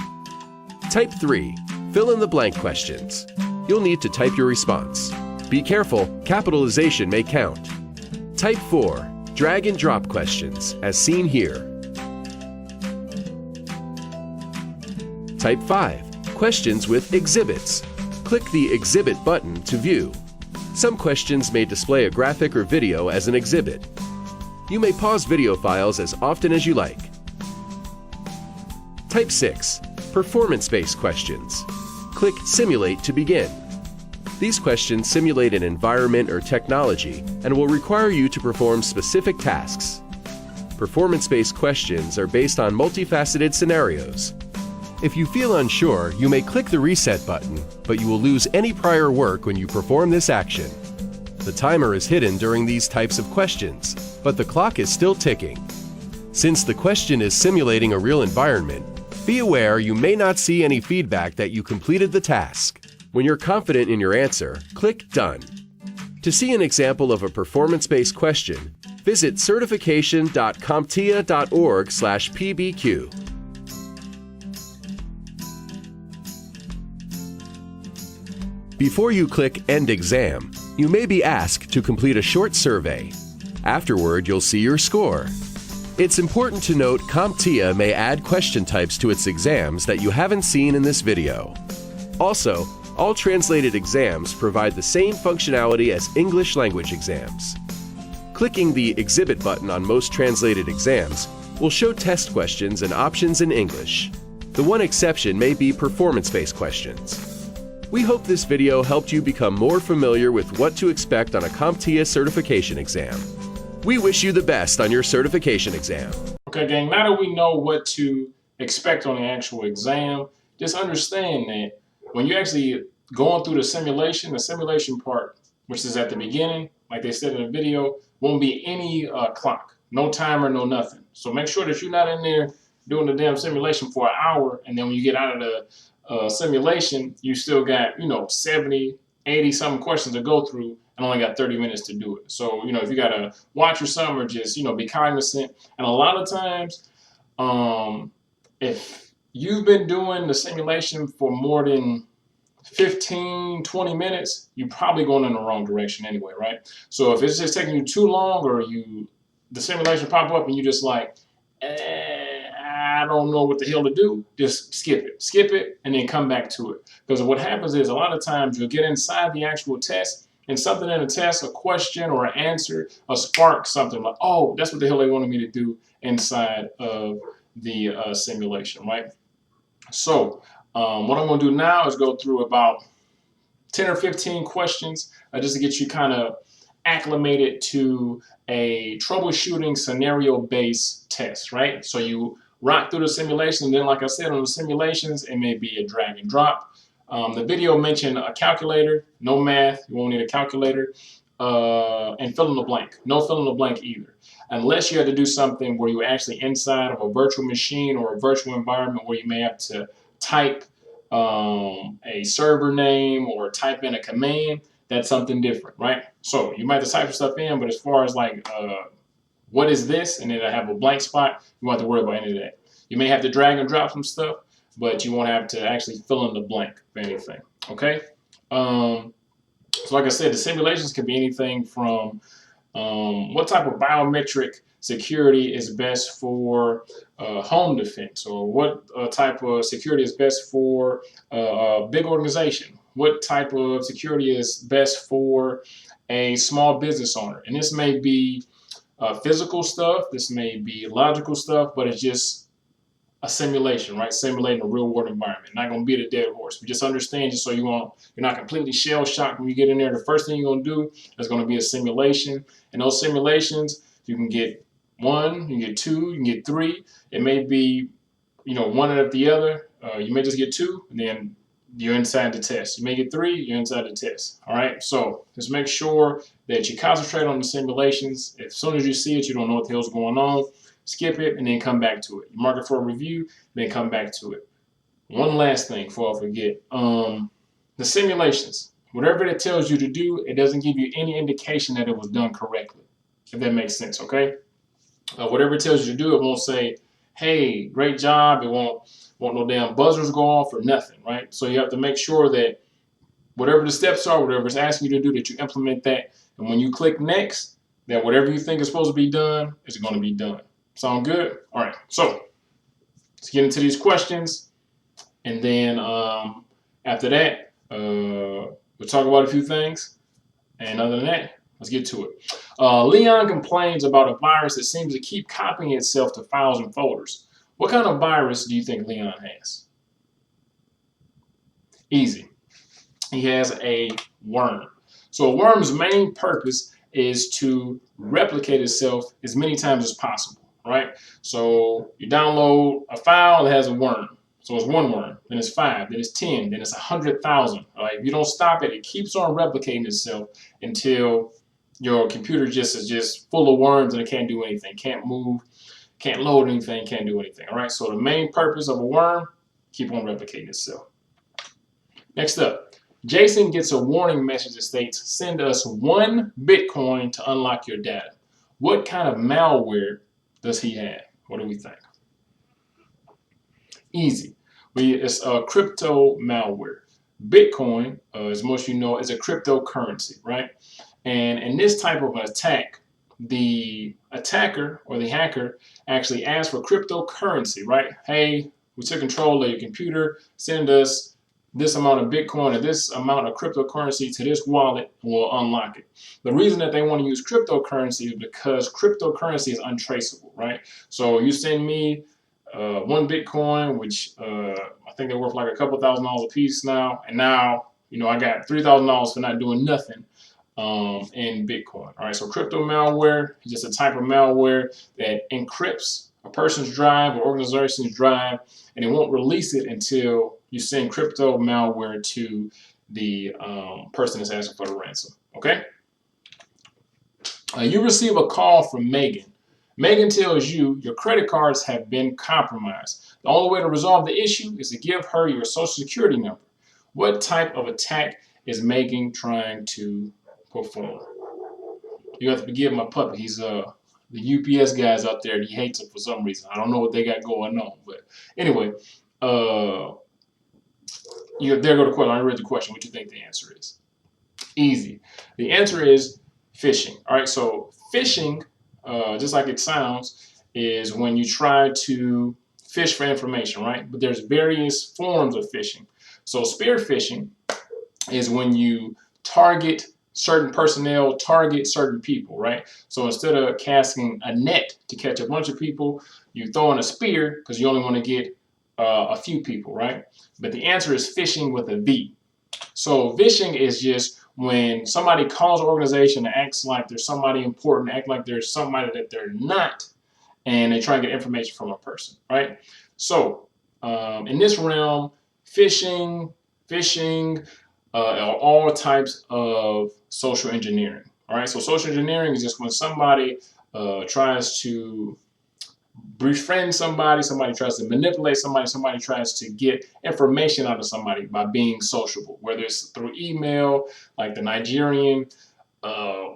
Type 3, fill in the blank questions. You'll need to type your response. Be careful, capitalization may count. Type 4, drag and drop questions, as seen here. Type 5, questions with exhibits. Click the Exhibit button to view. Some questions may display a graphic or video as an exhibit. You may pause video files as often as you like. Type 6, performance-based questions. Click Simulate to begin. These questions simulate an environment or technology and will require you to perform specific tasks. Performance-based questions are based on multifaceted scenarios. If you feel unsure, you may click the Reset button, but you will lose any prior work when you perform this action. The timer is hidden during these types of questions, but the clock is still ticking. Since the question is simulating a real environment, be aware you may not see any feedback that you completed the task. When you're confident in your answer, click Done. To see an example of a performance-based question, visit certification.comptia.org/pbq. Before you click End Exam, you may be asked to complete a short survey. Afterward, you'll see your score. It's important to note CompTIA may add question types to its exams that you haven't seen in this video. Also, all translated exams provide the same functionality as English language exams. Clicking the Exhibit button on most translated exams will show test questions and options in English. The one exception may be performance-based questions. We hope this video helped you become more familiar with what to expect on a CompTIA certification exam. We wish you the best on your certification exam. Okay, gang, now that we know what to expect on the actual exam, just understand that when you're actually going through the simulation part, which is at the beginning, like they said in the video, won't be any clock, no timer, no nothing. So make sure that you're not in there doing the damn simulation for an hour, and then when you get out of the simulation, you still got, 70, 80 something questions to go through and only got 30 minutes to do it. So, if you got to watch or something, or just, be cognizant. And a lot of times, if you've been doing the simulation for more than 15, 20 minutes, you're probably going in the wrong direction anyway, right? So if it's just taking you too long, or the simulation pop up and you just like, I don't know what the hell to do, just skip it, and then come back to it. Because what happens is a lot of times you'll get inside the actual test, and something in the test, a question or an answer, a spark, something like, oh, that's what the hell they wanted me to do inside of the simulation, right? So what I'm going to do now is go through about 10 or 15 questions just to get you kind of acclimated to a troubleshooting scenario-based test, right? So you rock through the simulation, and then like I said, on the simulations, it may be a drag and drop. The video mentioned a calculator, no math, you won't need a calculator. and fill in the blank. No fill in the blank either. Unless you had to do something where you're actually inside of a virtual machine or a virtual environment where you may have to type a server name or type in a command, that's something different, right? So you might have to type stuff in, but as far as like, what is this? And then I have a blank spot, you won't have to worry about any of that. You may have to drag and drop some stuff, but you won't have to actually fill in the blank for anything, okay? So like I said, the simulations can be anything from what type of biometric security is best for home defense, or what type of security is best for a big organization, what type of security is best for a small business owner. And this may be physical stuff, this may be logical stuff, but it's just a simulation, right? Simulating a real world environment. Not going to beat a dead horse, but just understand, just so you're not completely shell shocked when you get in there. The first thing you're going to do is going to be a simulation. And those simulations, you can get 1, you can get 2, you can get 3. It may be, one after the other. You may just get 2, and then you're inside the test. You may get 3, you're inside the test. All right. So just make sure that you concentrate on the simulations. As soon as you see it, you don't know what the hell's going on. Skip it and then come back to it. You mark it for a review, then come back to it. One last thing before I forget. The simulations, whatever it tells you to do, it doesn't give you any indication that it was done correctly, if that makes sense, okay? Whatever it tells you to do, it won't say, hey, great job. It won't no damn buzzers go off or nothing, right? So you have to make sure that whatever the steps are, whatever it's asking you to do, that you implement that. And when you click next, that whatever you think is supposed to be done is going to be done. Sound good? All right, so let's get into these questions, and then after that, we'll talk about a few things, and other than that, let's get to it. Leon complains about a virus that seems to keep copying itself to files and folders. What kind of virus do you think Leon has? Easy. He has a worm. So a worm's main purpose is to replicate itself as many times as possible. Right? So you download a file that has a worm. So it's 1 worm, then it's 5, then it's 10, then it's 100,000. Right? If you don't stop it, it keeps on replicating itself until your computer is just full of worms and it can't do anything, can't move, can't load anything, can't do anything. All right. So the main purpose of a worm, keep on replicating itself. Next up, Jason gets a warning message that states, "Send us 1 Bitcoin to unlock your data." What kind of malware does he have? What do we think? Easy. It's a crypto malware. Bitcoin, as most of you know, is a cryptocurrency, right? And in this type of attack, the attacker or the hacker actually asks for cryptocurrency, right? Hey, we took control of your computer. Send us this amount of Bitcoin or this amount of cryptocurrency to this wallet, and we'll unlock it. The reason that they want to use cryptocurrency is because cryptocurrency is untraceable, right? So you send me 1 Bitcoin, which I think they're worth like a couple $1,000s a piece now, and now I got $3,000 for not doing nothing in Bitcoin. All right, so crypto malware is just a type of malware that encrypts a person's drive or organization's drive, and it won't release it until you send crypto malware to the person that's asking for the ransom. Okay? You receive a call from Megan. Megan tells you your credit cards have been compromised. The only way to resolve the issue is to give her your social security number. What type of attack is Megan trying to perform? You have to forgive my puppy. He's the UPS guys out there, and he hates them for some reason. I don't know what they got going on, but anyway, there go the question. I read the question. What do you think the answer is? Easy. The answer is phishing. All right. So phishing, just like it sounds, is when you try to fish for information, right? But there's various forms of phishing. So spear phishing is when you target certain personnel, target certain people, right? So instead of casting a net to catch a bunch of people, you throw in a spear because you only want to get a few people, right? But the answer is phishing with a V. So phishing is just when somebody calls an organization and acts like there's somebody important, act like there's somebody that they're not, and they try to get information from a person, right? So in this realm, phishing are all types of social engineering, All right, so social engineering is just when somebody tries to befriend somebody, somebody tries to manipulate somebody, somebody tries to get information out of somebody by being sociable, whether it's through email, like the Nigerian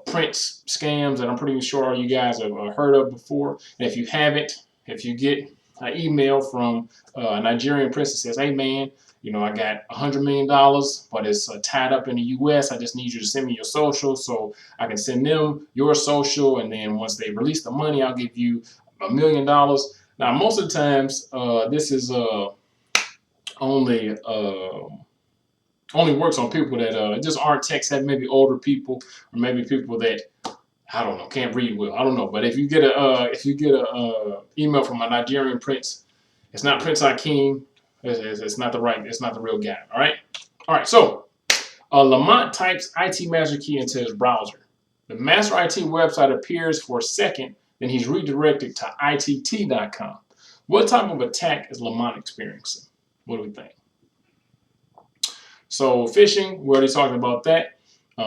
prince scams that I'm pretty sure you guys have heard of before. And if you haven't, if you get an email from a Nigerian prince that says, hey man, you know, I got $100 million, but it's tied up in the US. I just need you to send me your social so I can send them your social. And then once they release the money, I'll give you $1 million. Now, most of the times, this is only works on people that just aren't tech savvy, maybe older people, or maybe people that, I don't know, can't read well. I don't know. But if you get a email from a Nigerian prince, it's not Prince Hakeem. It's not the real guy. All right. So Lamont types IT master key into his browser. The Master I.T website appears for a second, then he's redirected to ITT.com. What type of attack is Lamont experiencing? What do we think? So phishing, we already talked about that.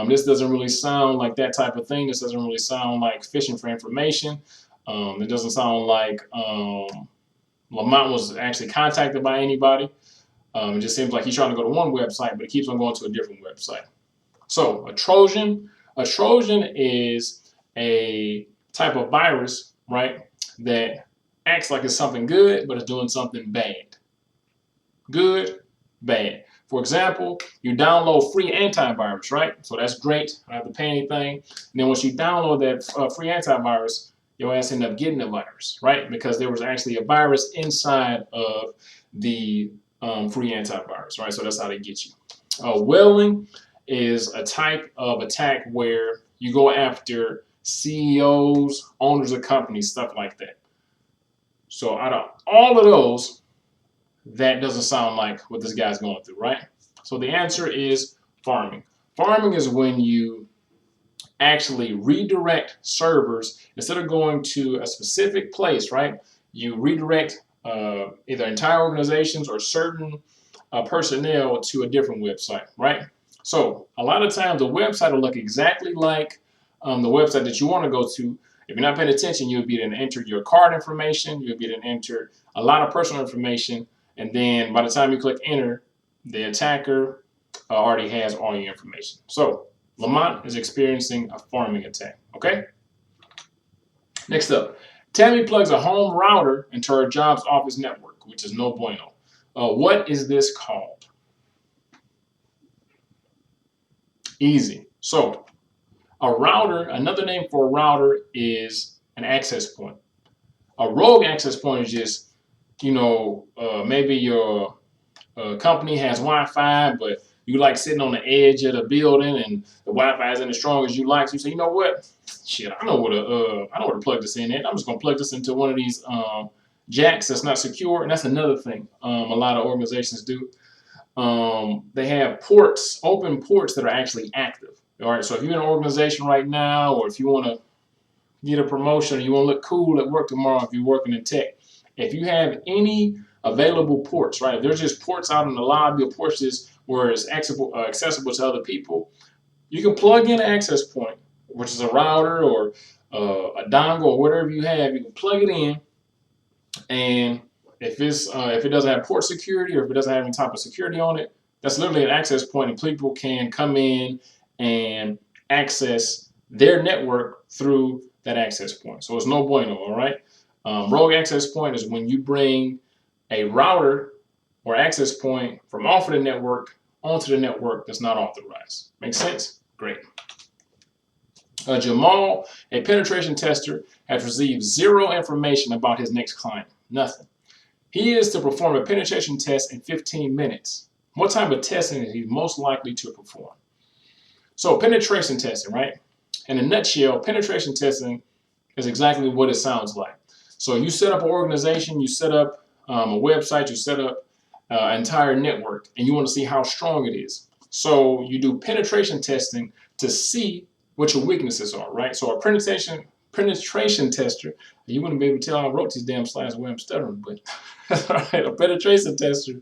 This doesn't really sound like that type of thing. This doesn't really sound like phishing for information. It doesn't sound like Lamont was actually contacted by anybody. It just seems like he's trying to go to one website, but he keeps on going to a different website. So a Trojan is a type of virus, right, that acts like it's something good, but it's doing something bad. Good, bad. For example, you download free antivirus, right? So that's great. I don't have to pay anything. And then once you download that free antivirus, your ass end up getting the virus, right? Because there was actually a virus inside of the free antivirus, right? So that's how they get you. Whaling is a type of attack where you go after CEOs, owners of companies, stuff like that. So out of all of those, that doesn't sound like what this guy's going through, right? So the answer is farming. Farming is when you actually redirect servers instead of going to a specific place, right? You redirect either entire organizations or certain personnel to a different website, right? So a lot of times the website will look exactly like the website that you want to go to. If you're not paying attention, you'll be able to enter your card information, you'll be able to enter a lot of personal information, and then by the time you click enter, the attacker already has all your information. So Lamont is experiencing a farming attack, okay? Next up, Tammy plugs a home router into her job's office network, which is no bueno. What is this called? Easy. So a router, another name for a router is an access point. A rogue access point is just, you know, maybe your company has Wi-Fi, but you like sitting on the edge of the building and the Wi-Fi isn't as strong as you like. So you say, you know what? Shit, I know where to plug this in at. I'm just gonna plug this into one of these jacks that's not secure. And that's another thing a lot of organizations do. They have ports, open ports that are actually active. All right. So if you're in an organization right now, or if you want to get a promotion, or you want to look cool at work tomorrow, if you're working in tech, if you have any available ports, right? If there's just ports out in the lobby or ports just where it's accessible to other people, you can plug in an access point, which is a router or a dongle or whatever you have. You can plug it in, and if it doesn't have port security or if it doesn't have any type of security on it, that's literally an access point, and people can come in and access their network through that access point. So it's no bueno, all right? Rogue access point is when you bring a router or access point from off of the network onto the network that's not authorized. Make sense? Great. Jamal, a penetration tester, has received zero information about his next client. Nothing. He is to perform a penetration test in 15 minutes. What type of testing is he most likely to perform? So penetration testing, right? In a nutshell, penetration testing is exactly what it sounds like. So you set up an organization, you set up a website, you set up an entire network, and you want to see how strong it is. So you do penetration testing to see what your weaknesses are, right? So a penetration tester, you wouldn't be able to tell I wrote these damn slides the way I'm stuttering, but all right, a penetration tester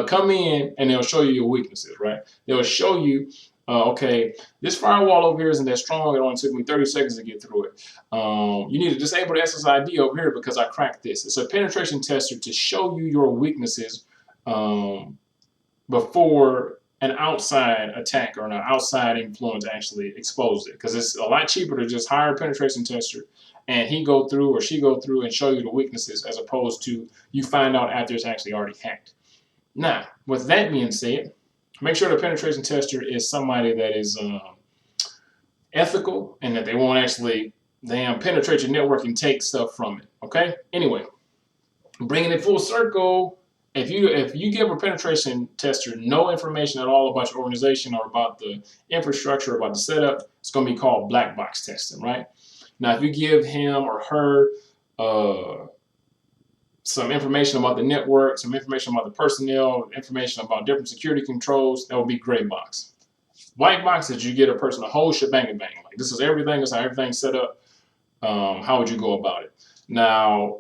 come in and they'll show you your weaknesses, right? They'll show you okay, this firewall over here isn't that strong. It only took me 30 seconds to get through it. You need to disable the SSID over here because I cracked this. It's a penetration tester to show you your weaknesses before an outside attack or an outside influence actually exposes it. Because it's a lot cheaper to just hire a penetration tester and he go through or she go through and show you the weaknesses as opposed to you find out after it's actually already hacked. Now, with that being said, make sure the penetration tester is somebody that is ethical and that they won't actually penetrate your network and take stuff from it. Okay? Anyway, bringing it full circle, if you give a penetration tester no information at all about your organization or about the infrastructure or about the setup, it's going to be called black box testing, right? Now, if you give him or her some information about the network, some information about the personnel, information about different security controls, that would be gray box. White box is you get a person a whole shebang and bang. Like this is everything, this is how everything's set up. How would you go about it? Now,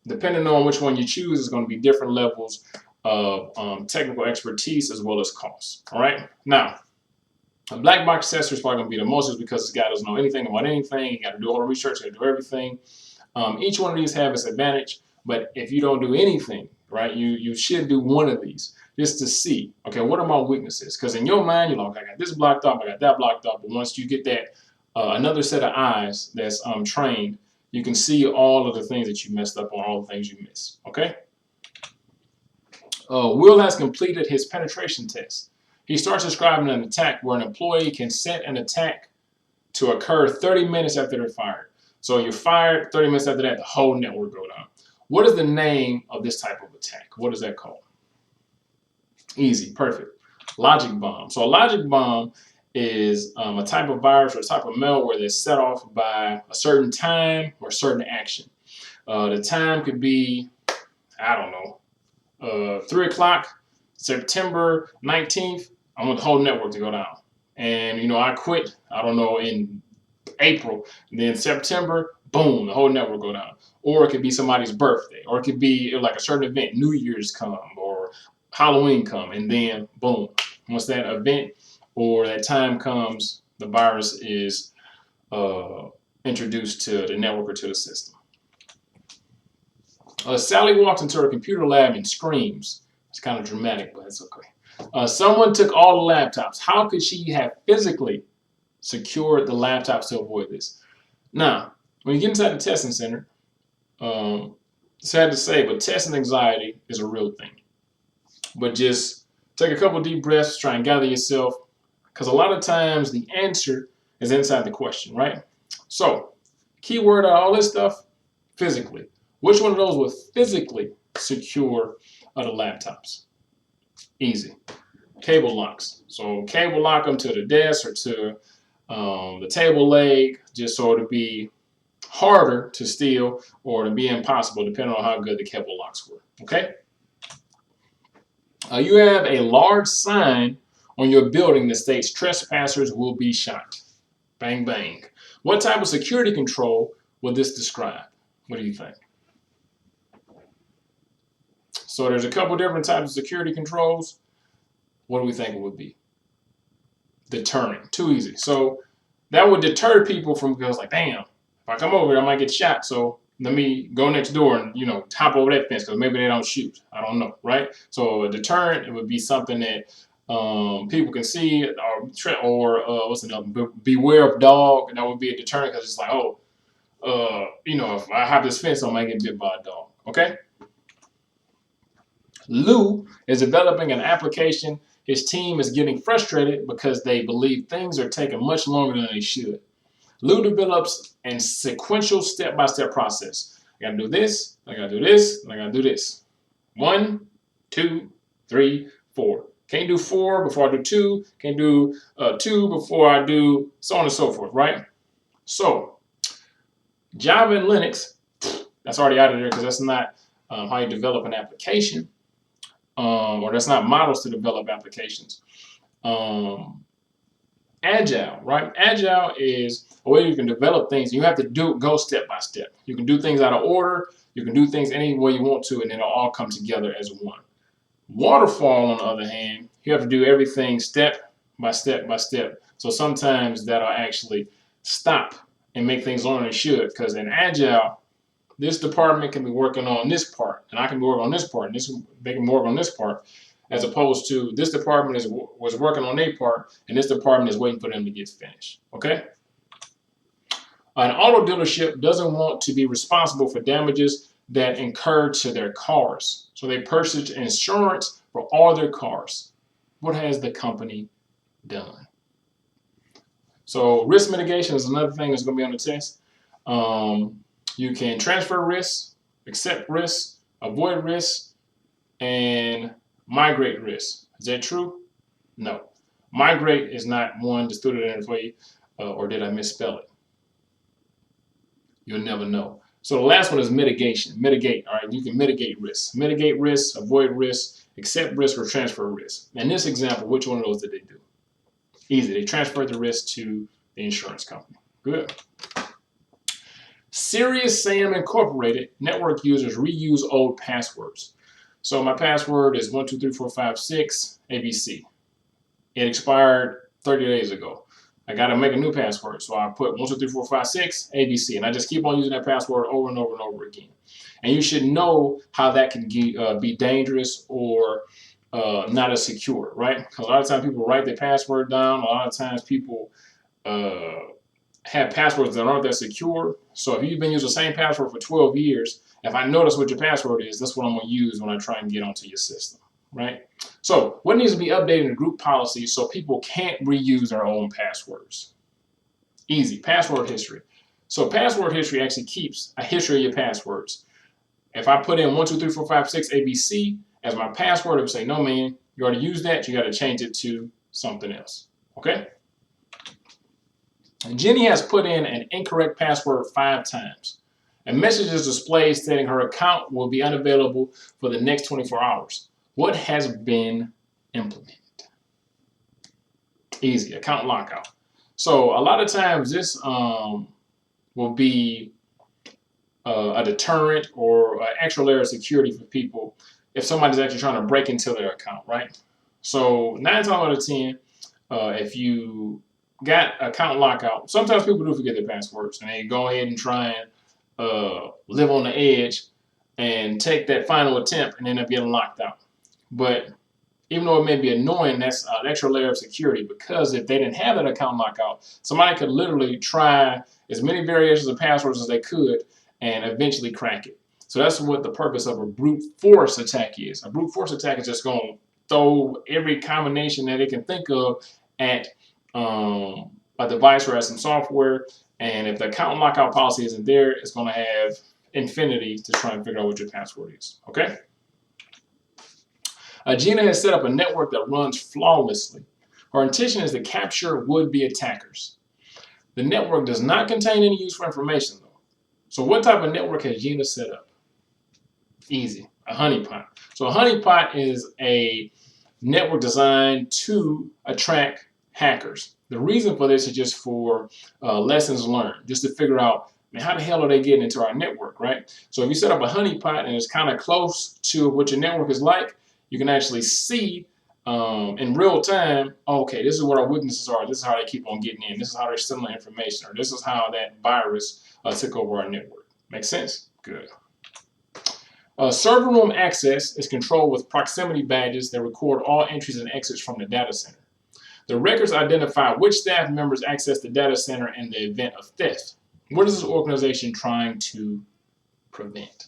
depending on which one you choose, is going to be different levels of technical expertise as well as cost. All right. Now, a black box tester is probably going to be the most, because this guy doesn't know anything about anything. He got to do all the research, got to do everything. Each one of these have its advantage. But if you don't do anything, right, you should do one of these just to see, okay, what are my weaknesses? Because in your mind, you're like, I got this blocked up, I got that blocked up. But once you get that another set of eyes that's trained, you can see all of the things that you messed up on, all the things you missed, okay? Will has completed his penetration test. He starts describing an attack where an employee can set an attack to occur 30 minutes after they're fired. So you're fired, 30 minutes after that, the whole network go down. What is the name of this type of attack? What is that called? Easy, perfect. Logic bomb. So a logic bomb is a type of virus or a type of malware that's set off by a certain time or a certain action. The time could be, I don't know, 3 o'clock, September 19th. I want the whole network to go down. And, you know, I quit, I don't know, in April. And then September, boom, the whole network go down. Or it could be somebody's birthday, or it could be like a certain event, New Year's come, or Halloween come, and then boom, once that event or that time comes, the virus is introduced to the network or to the system. Sally walks into her computer lab and screams. It's kind of dramatic, but it's okay. Someone took all the laptops. How could she have physically secured the laptops to avoid this? Now, when you get inside the testing center, sad to say, but testing anxiety is a real thing. But just take a couple deep breaths, try and gather yourself, because a lot of times the answer is inside the question, right? So, keyword out all this stuff, physically. Which one of those will physically secure the laptops? Easy. Cable locks. So cable lock them to the desk or to the table leg, just so it'll be harder to steal or to be impossible, depending on how good the cable locks were. Okay? You have a large sign on your building that states trespassers will be shot. Bang, bang. What type of security control will this describe? What do you think? So there's a couple different types of security controls. What do we think it would be? Deterring. Too easy. So that would deter people from, because like, damn, if I come over here, I might get shot. So let me go next door and, you know, hop over that fence because maybe they don't shoot. I don't know, right? So a deterrent, it would be something that people can see, or what's another? Beware of dog. And that would be a deterrent because it's like, oh, you know, if I have this fence, I might get bit by a dog. Okay? Lou is developing an application. His team is getting frustrated because they believe things are taking much longer than they should. Lou develops a sequential step-by-step process. I gotta do this, I gotta do this, and I gotta do this. 1, 2, 3, 4. Can't do 4 before I do 2. Can't do 2 before I do so on and so forth, right? So, Java and Linux, that's already out of there because that's not how you develop an application. Or that's not models to develop applications. Agile, right? Agile is a way you can develop things. You have to go step by step. You can do things out of order. You can do things any way you want to, and it'll all come together as one. Waterfall, on the other hand, you have to do everything step by step by step. So sometimes that'll actually stop and make things longer than it should, because in Agile, this department can be working on this part, and I can be working on this part, and they can work on this part, as opposed to this department was working on their part, and this department is waiting for them to get finished. Okay? An auto dealership doesn't want to be responsible for damages that incur to their cars, so they purchase insurance for all their cars. What has the company done? So risk mitigation is another thing that's going to be on the test. You can transfer risk, accept risk, avoid risk, and migrate risk. Is that true? No. Migrate is not one. Just threw it in for you, or did I misspell it? You'll never know. So the last one is mitigation. Mitigate. All right, you can mitigate risk. Mitigate risk, avoid risk, accept risk, or transfer risk. In this example, which one of those did they do? Easy. They transferred the risk to the insurance company. Good. Serious Sam Incorporated network users reuse old passwords. So my password is 12345 ABC. It expired 30 days ago. I got to make a new password, so I put 12345 ABC, and I just keep on using that password over and over and over again. And you should know how that can be dangerous or not as secure, right? Because a lot of times people write their password down. A lot of times people have passwords that aren't that secure. So if you've been using the same password for 12 years, if I notice what your password is, that's what I'm going to use when I try and get onto your system, right? So what needs to be updated in group policy so people can't reuse their own passwords? Easy. Password history. So password history actually keeps a history of your passwords. If I put in 12345 ABC as my password, it would say, no, man, you already used that. You got to change it to something else. Okay? And Jenny has put in an incorrect password 5 times. A message is displayed stating her account will be unavailable for the next 24 hours. What has been implemented? Easy. Account lockout. So a lot of times this will be a deterrent or an extra layer of security for people if somebody's actually trying to break into their account, right? So 9 times out of 10, if you got account lockout, sometimes people do forget their passwords and they go ahead and try and live on the edge and take that final attempt and end up getting locked out. But even though it may be annoying, that's an extra layer of security, because if they didn't have that account lockout, somebody could literally try as many variations of passwords as they could and eventually crack it. So that's what the purpose of a brute force attack is. A brute force attack is just going to throw every combination that it can think of at a device or at some software. And if the account lockout policy isn't there, it's going to have infinity to try and figure out what your password is. Okay? Gina has set up a network that runs flawlessly. Her intention is to capture would-be attackers. The network does not contain any useful information, though. So what type of network has Gina set up? Easy. A honeypot. So a honeypot is a network designed to attract hackers. The reason for this is just for lessons learned, just to figure out, man, how the hell are they getting into our network, right? So if you set up a honeypot and it's kind of close to what your network is like, you can actually see in real time, okay, this is what our weaknesses are. This is how they keep on getting in. This is how they're stealing information, or this is how that virus took over our network. Make sense? Good. Server room access is controlled with proximity badges that record all entries and exits from the data center. The records identify which staff members access the data center in the event of theft. What is this organization trying to prevent?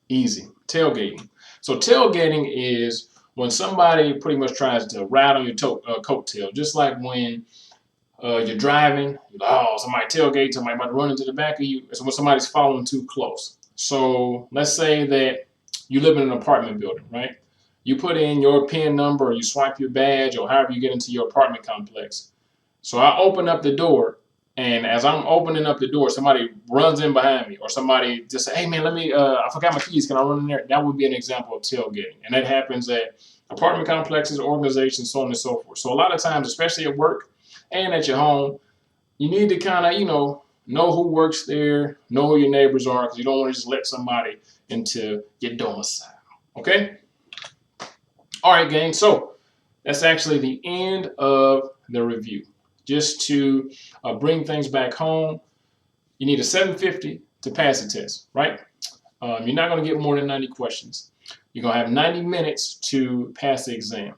Easy. Tailgating. So tailgating is when somebody pretty much tries to ride on your coattail, just like when you're driving, somebody tailgates, somebody about to run into the back of you. It's when somebody's following too close. So let's say that you live in an apartment building, right? You put in your PIN number, or you swipe your badge, or however you get into your apartment complex. So I open up the door, and as I'm opening up the door, somebody runs in behind me, or somebody just say, hey man, I forgot my keys, can I run in there? That would be an example of tailgating. And that happens at apartment complexes, organizations, so on and so forth. So a lot of times, especially at work and at your home, you need to kind of, know who works there, know who your neighbors are, because you don't want to just let somebody into your domicile. Okay? All right, gang. So That's actually the end of the review. Just to bring things back home, you need a 750 to pass the test, right? You're not going to get more than 90 questions. You're going to have 90 minutes to pass the exam.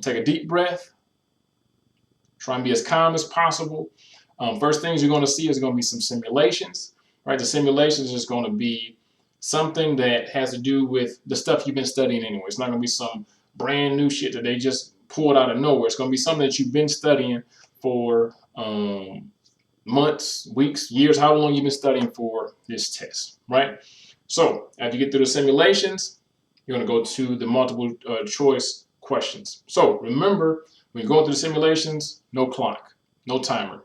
Take a deep breath. Try and be as calm as possible. First things you're going to see is going to be some simulations, right? The simulations is going to be something that has to do with the stuff you've been studying anyway. It's not going to be some brand new shit that they just pulled out of nowhere. It's going to be something that you've been studying for months, weeks, years, how long you've been studying for this test, right? So after you get through the simulations, you're going to go to the multiple choice questions. So remember, when you're going through the simulations, no clock, no timer.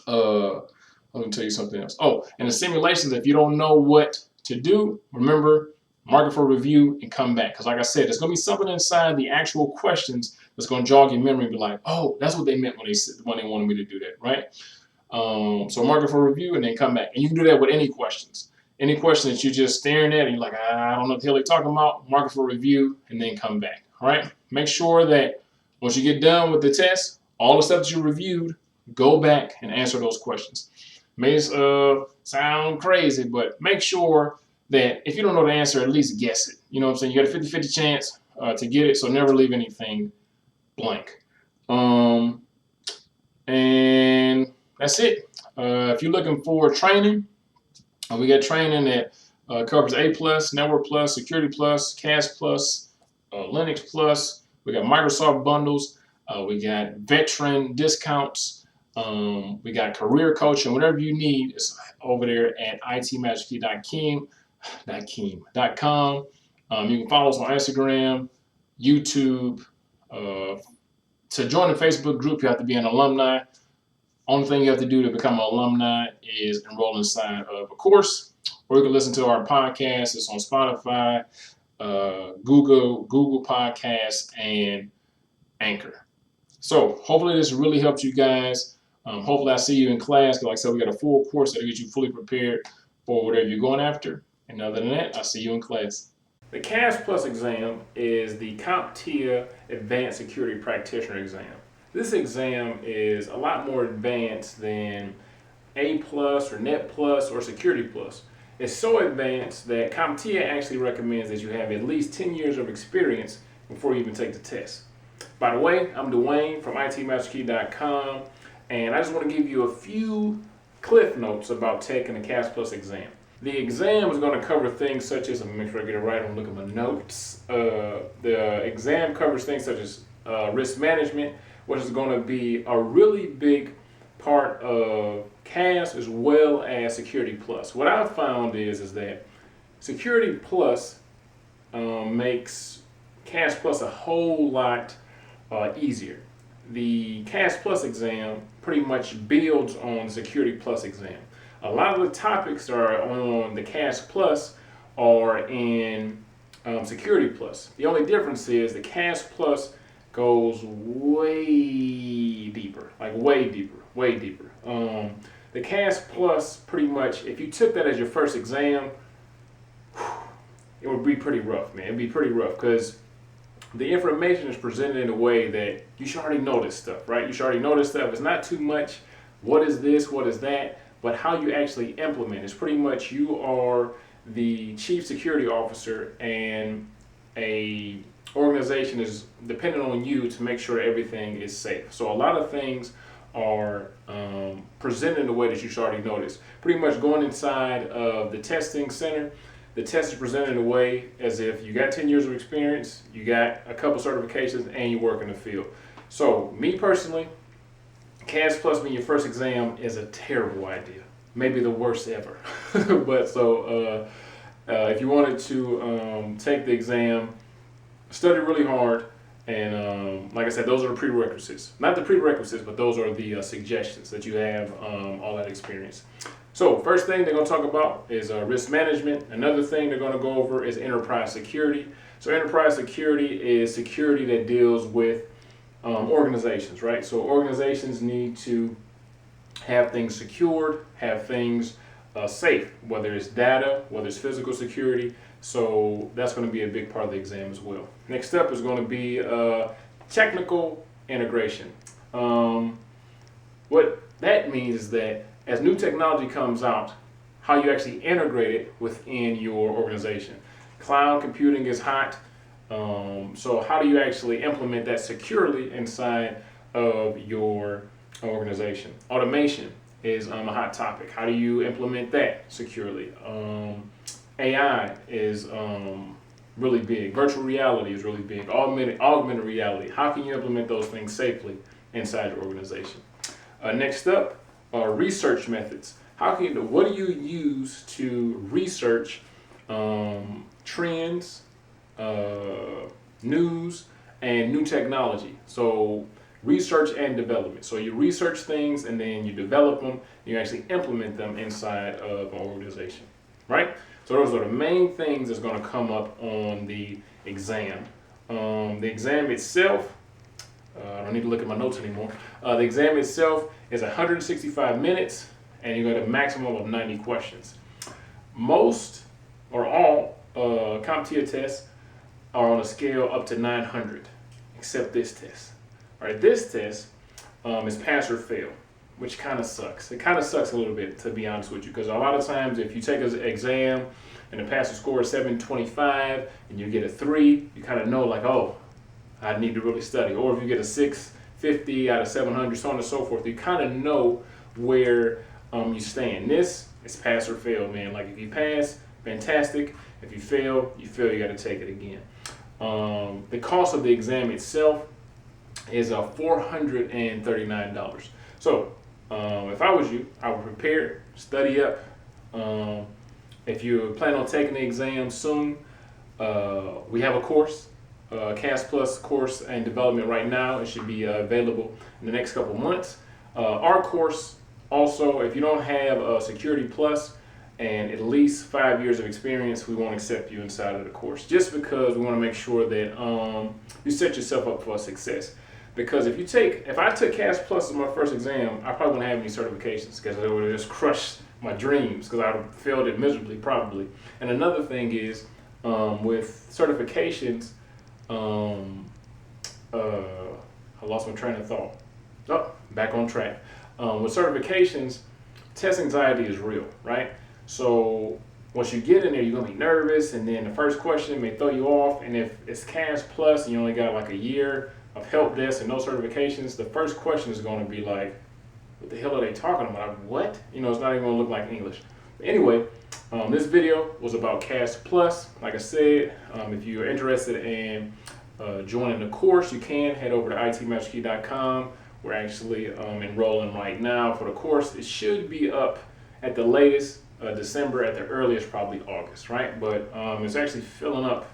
Let me tell you something else. Oh, and the simulations, if you don't know what to do, remember, mark it for review and come back. Because like I said, there's going to be something inside the actual questions that's going to jog your memory and be like, oh, that's what they meant when they wanted me to do that, right? So mark it for review and then come back. And you can do that with any questions. Any question that you're just staring at and you're like, I don't know what the hell they're talking about, mark it for review and then come back, all right? Make sure that once you get done with the test, all the stuff that you reviewed, go back and answer those questions. May sound crazy, but make sure that if you don't know the answer, at least guess it. You know what I'm saying? You got a 50-50 chance to get it, so never leave anything blank. And that's it. If you're looking for training, we got training that covers A+, Network Plus, Security Plus, CAS Plus, Linux Plus. We got Microsoft bundles. We got veteran discounts. We got career coaching. Whatever you need is over there at itmasterkey.com. You can follow us on Instagram, YouTube. To join the Facebook group, you have to be an alumni. Only thing you have to do to become an alumni is enroll inside of a course, or you can listen to our podcast. It's on Spotify, Google Podcasts, and Anchor. So hopefully this really helps you guys. Hopefully I see you in class. Like I said, we got a full course that'll get you fully prepared for whatever you're going after. And other than that, I'll see you in class. The CAS Plus exam is the CompTIA Advanced Security Practitioner exam. This exam is a lot more advanced than A+, or Net Plus, or Security Plus. It's so advanced that CompTIA actually recommends that you have at least 10 years of experience before you even take the test. By the way, I'm Dwayne from itmasterkey.com, and I just want to give you a few cliff notes about taking the CAS Plus exam. The exam is going to cover things such as, let me make sure I get it right, I'm looking at my notes. The exam covers things such as risk management, which is going to be a really big part of CAS as well as Security Plus. What I've found is that Security Plus makes CAS Plus a whole lot easier. The CAS Plus exam pretty much builds on Security Plus exam. A lot of the topics that are on the CAS Plus are in Security Plus. The only difference is the CAS Plus goes way deeper, like way deeper. The CAS Plus, pretty much, if you took that as your first exam, it would be pretty rough, man. It'd be pretty rough because the information is presented in a way that you should already know this stuff, right? You should already know this stuff. It's not too much, what is this, what is that, but how you actually implement. It's pretty much you are the chief security officer and a organization is dependent on you to make sure everything is safe. So a lot of things are presented in a way that you should already notice. Pretty much going inside of the testing center, the test is presented in a way as if you got 10 years of experience, you got a couple certifications, and you work in the field. So me personally, CAS Plus being your first exam is a terrible idea. Maybe the worst ever. But so if you wanted to take the exam, study really hard, and like I said, those are the prerequisites. Not the prerequisites, but those are the suggestions that you have all that experience. So first thing they're going to talk about is risk management. Another thing they're going to go over is enterprise security. So enterprise security is security that deals with organizations, right? So organizations need to have things secured, have things safe, whether it's data, whether it's physical security. So that's going to be a big part of the exam as well. Next up is going to be technical integration. What that means is that as new technology comes out, how you actually integrate it within your organization. Cloud computing is hot, so how do you actually implement that securely inside of your organization? Automation is a hot topic. How do you implement that securely? AI is really big. Virtual reality is really big. Augmented reality. How can you implement those things safely inside your organization? Next up are research methods. What do you use to research trends, news, and new technology? So research and development. So you research things and then you develop them, and you actually implement them inside of an organization, right? So those are the main things that's going to come up on the exam. The exam itself, I don't need to look at my notes anymore. The exam itself is 165 minutes, and you got a maximum of 90 questions. Most or all CompTIA tests are on a scale up to 900, except this test. All right, this test is pass or fail, which kind of sucks. It kind of sucks a little bit, to be honest with you, because a lot of times if you take an exam and the passing score is 725 and you get a 3, you kind of know like, oh, I need to really study. Or if you get a 650 out of 700, so on and so forth, you kind of know where you stand. This is pass or fail, man. Like if you pass, fantastic. If you fail, you got to take it again. The cost of the exam itself is $439. So if I was you, I would prepare, study up. If you plan on taking the exam soon, we have a course, CAS Plus course and development right now. It should be available in the next couple months. Our course also, if you don't have a Security Plus and at least 5 years of experience, we won't accept you inside of the course, just because we want to make sure that you set yourself up for success. Because if I took CAS Plus as my first exam, I probably wouldn't have any certifications, because it would have just crushed my dreams, because I would have failed it miserably probably. And another thing is, with certifications, I lost my train of thought. Oh, back on track. With certifications, test anxiety is real, right? So once you get in there, you're gonna be nervous, and then the first question may throw you off. And if it's CAS Plus and you only got like a year of help desk and no certifications, the first question is going to be like, what the hell are they talking about? What? You know, it's not even going to look like English. But anyway, this video was about CAS Plus. Like I said, if you're interested in joining the course, you can head over to itmasterkey.com. We're actually enrolling right now for the course. It should be up at the latest December, at the earliest probably August, right? But it's actually filling up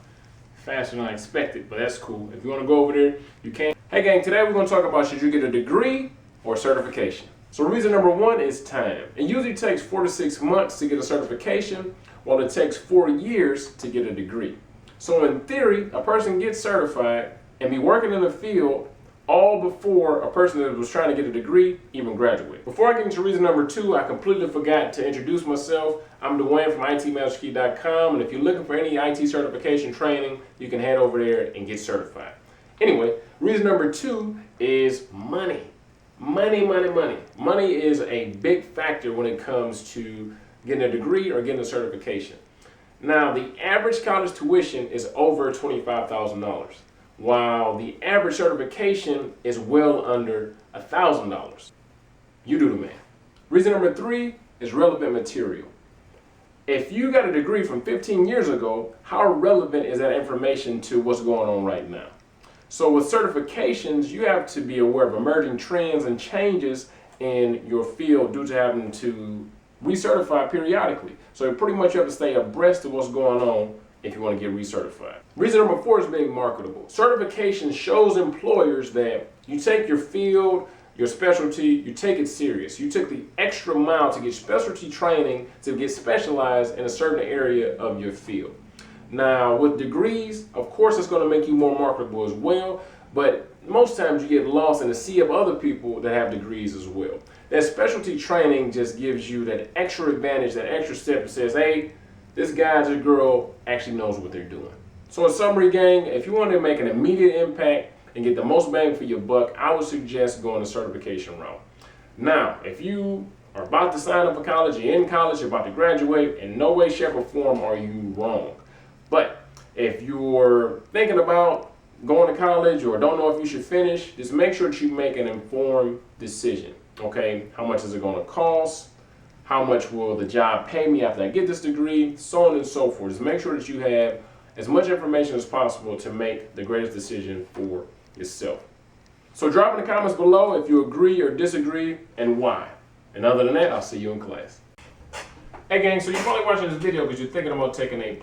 faster than I expected, but that's cool. If you want to go over there, you can. Hey gang, today we're going to talk about, should you get a degree or certification? So reason number one is time. It usually takes 4 to 6 months to get a certification, while it takes 4 years to get a degree. So in theory, a person gets certified and be working in the field all before a person that was trying to get a degree even graduate. Before I get into reason number two, I completely forgot to introduce myself. I'm Dwayne from itmasterkey.com, and if you're looking for any IT certification training, you can head over there and get certified. Anyway, reason number two is money. Money, money, money. Money is a big factor when it comes to getting a degree or getting a certification. Now, the average college tuition is over $25,000. While the average certification is well under $1,000. You do the math. Reason number three is relevant material. If you got a degree from 15 years ago, how relevant is that information to what's going on right now? So with certifications, you have to be aware of emerging trends and changes in your field due to having to recertify periodically. So pretty much you have to stay abreast of what's going on if you want to get recertified. Reason number four is being marketable. Certification shows employers that you take your field, your specialty, you take it serious. You took the extra mile to get specialty training to get specialized in a certain area of your field. Now, with degrees, of course, it's going to make you more marketable as well, but most times you get lost in a sea of other people that have degrees as well. That specialty training just gives you that extra advantage, that extra step that says, hey, this guy or girl actually knows what they're doing. So in summary, gang, if you want to make an immediate impact and get the most bang for your buck, I would suggest going the certification route. Now, if you are about to sign up for college, you're in college, you're about to graduate, in no way, shape, or form are you wrong. But if you're thinking about going to college or don't know if you should finish, just make sure that you make an informed decision. Okay, how much is it going to cost? How much will the job pay me after I get this degree? So on and so forth. Just make sure that you have as much information as possible to make the greatest decision for yourself. So drop in the comments below if you agree or disagree and why. And other than that, I'll see you in class. Hey gang, so you're probably watching this video because you're thinking about taking A+.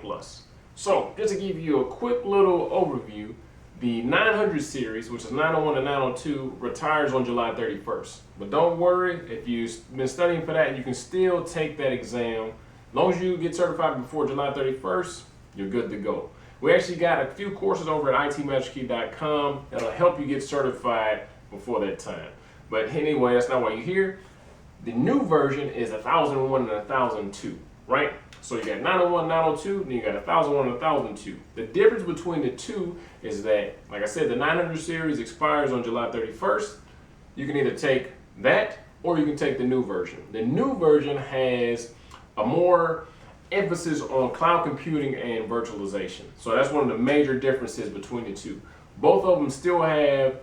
So just to give you a quick little overview, the 900 series, which is 901 and 902, retires on July 31st. But don't worry, if you've been studying for that, you can still take that exam. As long as you get certified before July 31st, you're good to go. We actually got a few courses over at itmasterkey.com that'll help you get certified before that time. But anyway, that's not why you're here. The new version is 1001 and 1002, right? So you got 901, 902, then you got 1001 and 1002. The difference between the two is that, like I said, the 900 series expires on July 31st. You can either take that or you can take the new version. The new version has a more emphasis on cloud computing and virtualization. So that's one of the major differences between the two. Both of them still have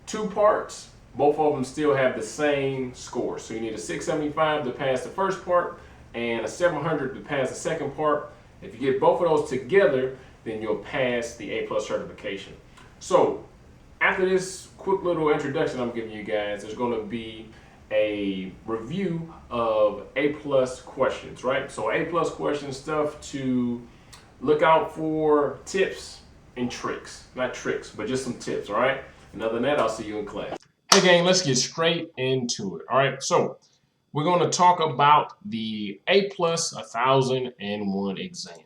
2 parts. Both of them still have the same score. So you need a 675 to pass the first part and a 700 to pass the second part. If you get both of those together, then you'll pass the A+ certification. So after this quick little introduction I'm giving you guys, there's going to be a review of A+ questions, right? So A+ question stuff to look out for, tips and tricks. Not tricks, but just some tips, all right? And other than that, I'll see you in class. Hey gang, let's get straight into it, all right? So we're going to talk about the A+ 1001 exam.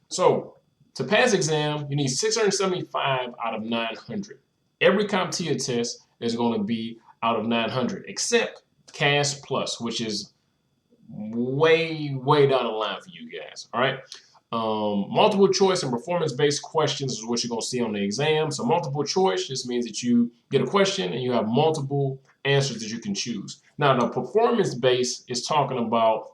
So to pass exam, you need 675 out of 900. Every CompTIA test is going to be out of 900, except CAS Plus, which is way down the line for you guys, all right? Multiple choice and performance-based questions is what you're going to see on the exam. So multiple choice just means that you get a question and you have multiple answers that you can choose. Now, the performance-based is talking about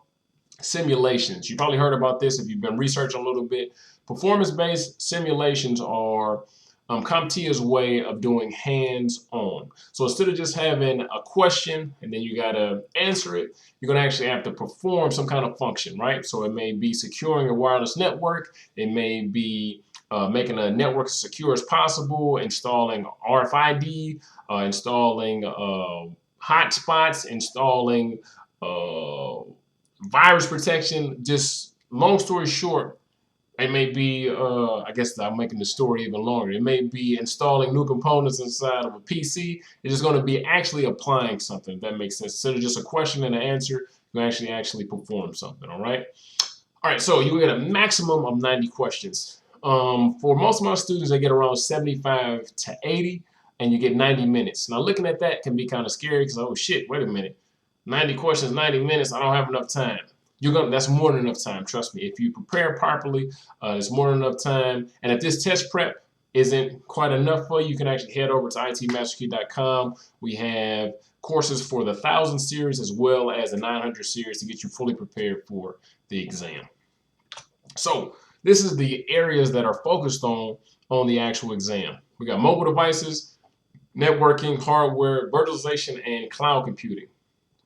simulations. You probably heard about this if you've been researching a little bit. Performance-based simulations are CompTIA's way of doing hands-on. So instead of just having a question and then you got to answer it, you're going to actually have to perform some kind of function, right? So it may be securing a wireless network. It may be making a network as secure as possible, installing RFID, installing hotspots, installing virus protection. Just long story short, it may be, I guess I'm making the story even longer. It may be installing new components inside of a PC. It's just going to be actually applying something, if that makes sense. Instead of just a question and an answer, you actually perform something, all right? All right, so you get a maximum of 90 questions. For most of my students, they get around 75 to 80, and you get 90 minutes. Now, looking at that can be kind of scary because, oh, shit, wait a minute. 90 questions, 90 minutes, I don't have enough time. That's more than enough time, trust me. If you prepare properly, it's more than enough time. And if this test prep isn't quite enough for you, you can actually head over to itmasterkey.com. We have courses for the 1000 series as well as the 900 series to get you fully prepared for the exam. So this is the areas that are focused on the actual exam. We got mobile devices, networking, hardware, virtualization, and cloud computing.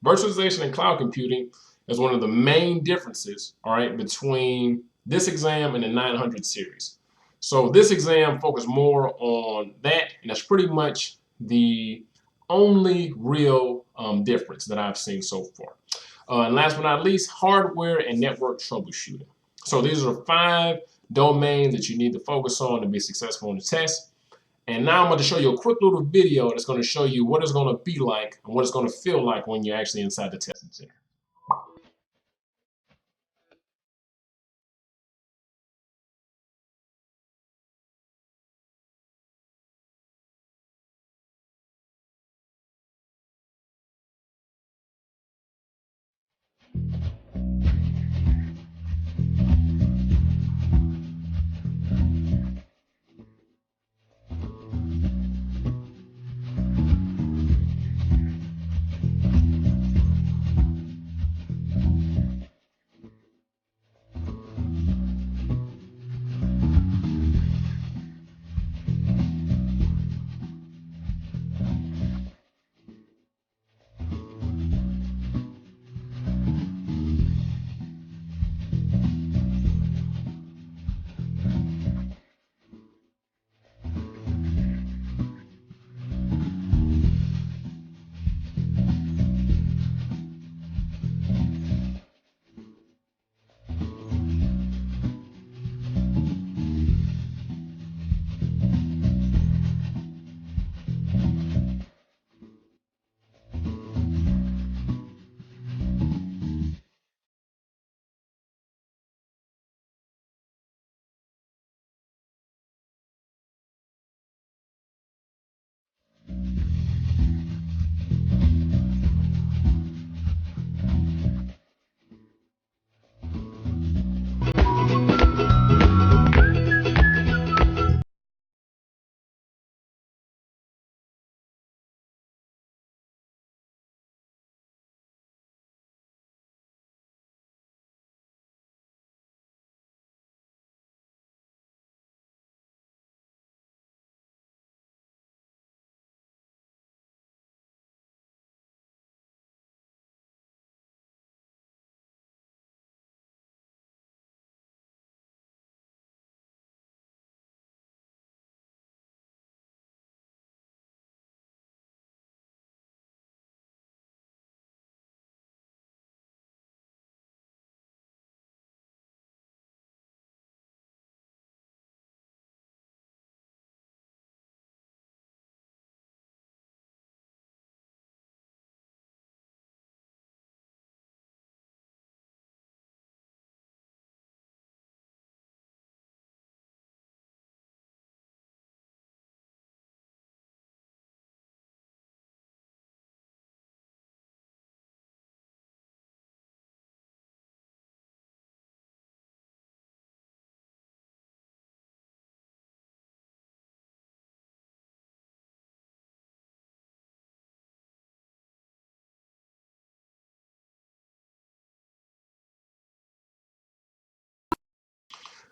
Virtualization and cloud computing is one of the main differences, all right, between this exam and the 900 series. So this exam focuses more on that, and that's pretty much the only real difference that I've seen so far. And last but not least, hardware and network troubleshooting. So these are 5 domains that you need to focus on to be successful in the test. And now I'm going to show you a quick little video that's going to show you what it's going to be like and what it's going to feel like when you're actually inside the testing center.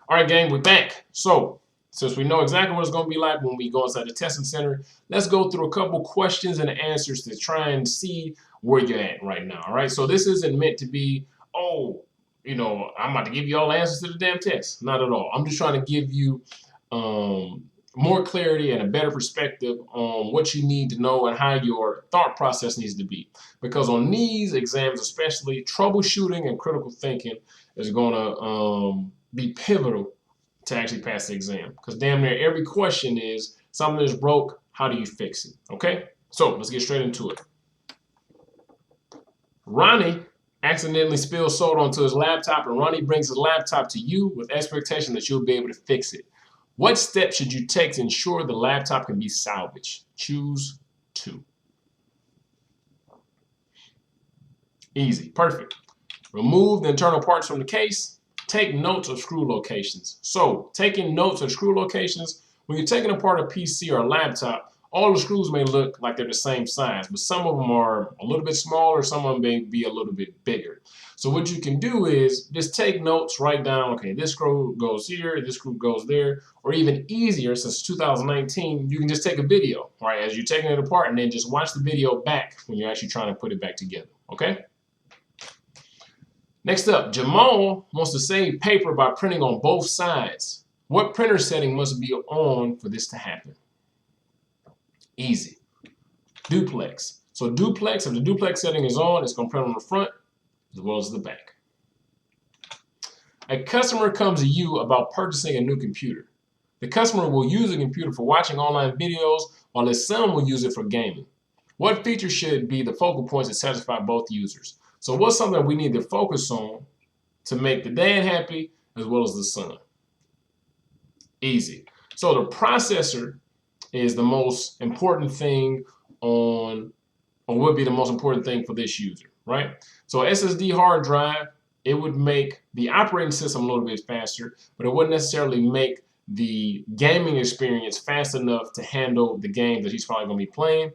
All right, gang, we're back. So since we know exactly what it's going to be like when we go inside the testing center, let's go through a couple questions and answers to try and see where you're at right now. All right, so this isn't meant to be, oh, you know, I'm about to give you all the answers to the damn test. Not at all. I'm just trying to give you more clarity and a better perspective on what you need to know and how your thought process needs to be. Because on these exams, especially, troubleshooting and critical thinking is going to be pivotal to actually pass the exam. Because damn near every question is something is broke, how do you fix it? Okay, so let's get straight into it. Ronnie accidentally spills soda onto his laptop, and Ronnie brings his laptop to you with expectation that you'll be able to fix it. What steps should you take to ensure the laptop can be salvaged? Choose 2. Easy, perfect. Remove the internal parts from the case. Take notes of screw locations. So taking notes of screw locations, when you're taking apart a PC or a laptop, all the screws may look like they're the same size, but some of them are a little bit smaller, some of them may be a little bit bigger. So what you can do is just take notes, write down, okay, this screw goes here, this screw goes there, or even easier, since 2019, you can just take a video, right, as you're taking it apart, and then just watch the video back when you're actually trying to put it back together, okay? Next up, Jamal wants to save paper by printing on both sides. What printer setting must be on for this to happen? Easy. Duplex. So duplex, if the duplex setting is on, it's going to print on the front as well as the back. A customer comes to you about purchasing a new computer. The customer will use the computer for watching online videos, while his son will use it for gaming. What features should be the focal points that satisfy both users? So what's something we need to focus on to make the dad happy as well as the son? Easy. So the processor is the most important thing or would be the most important thing for this user, right? So SSD hard drive, it would make the operating system a little bit faster, but it wouldn't necessarily make the gaming experience fast enough to handle the game that he's probably going to be playing.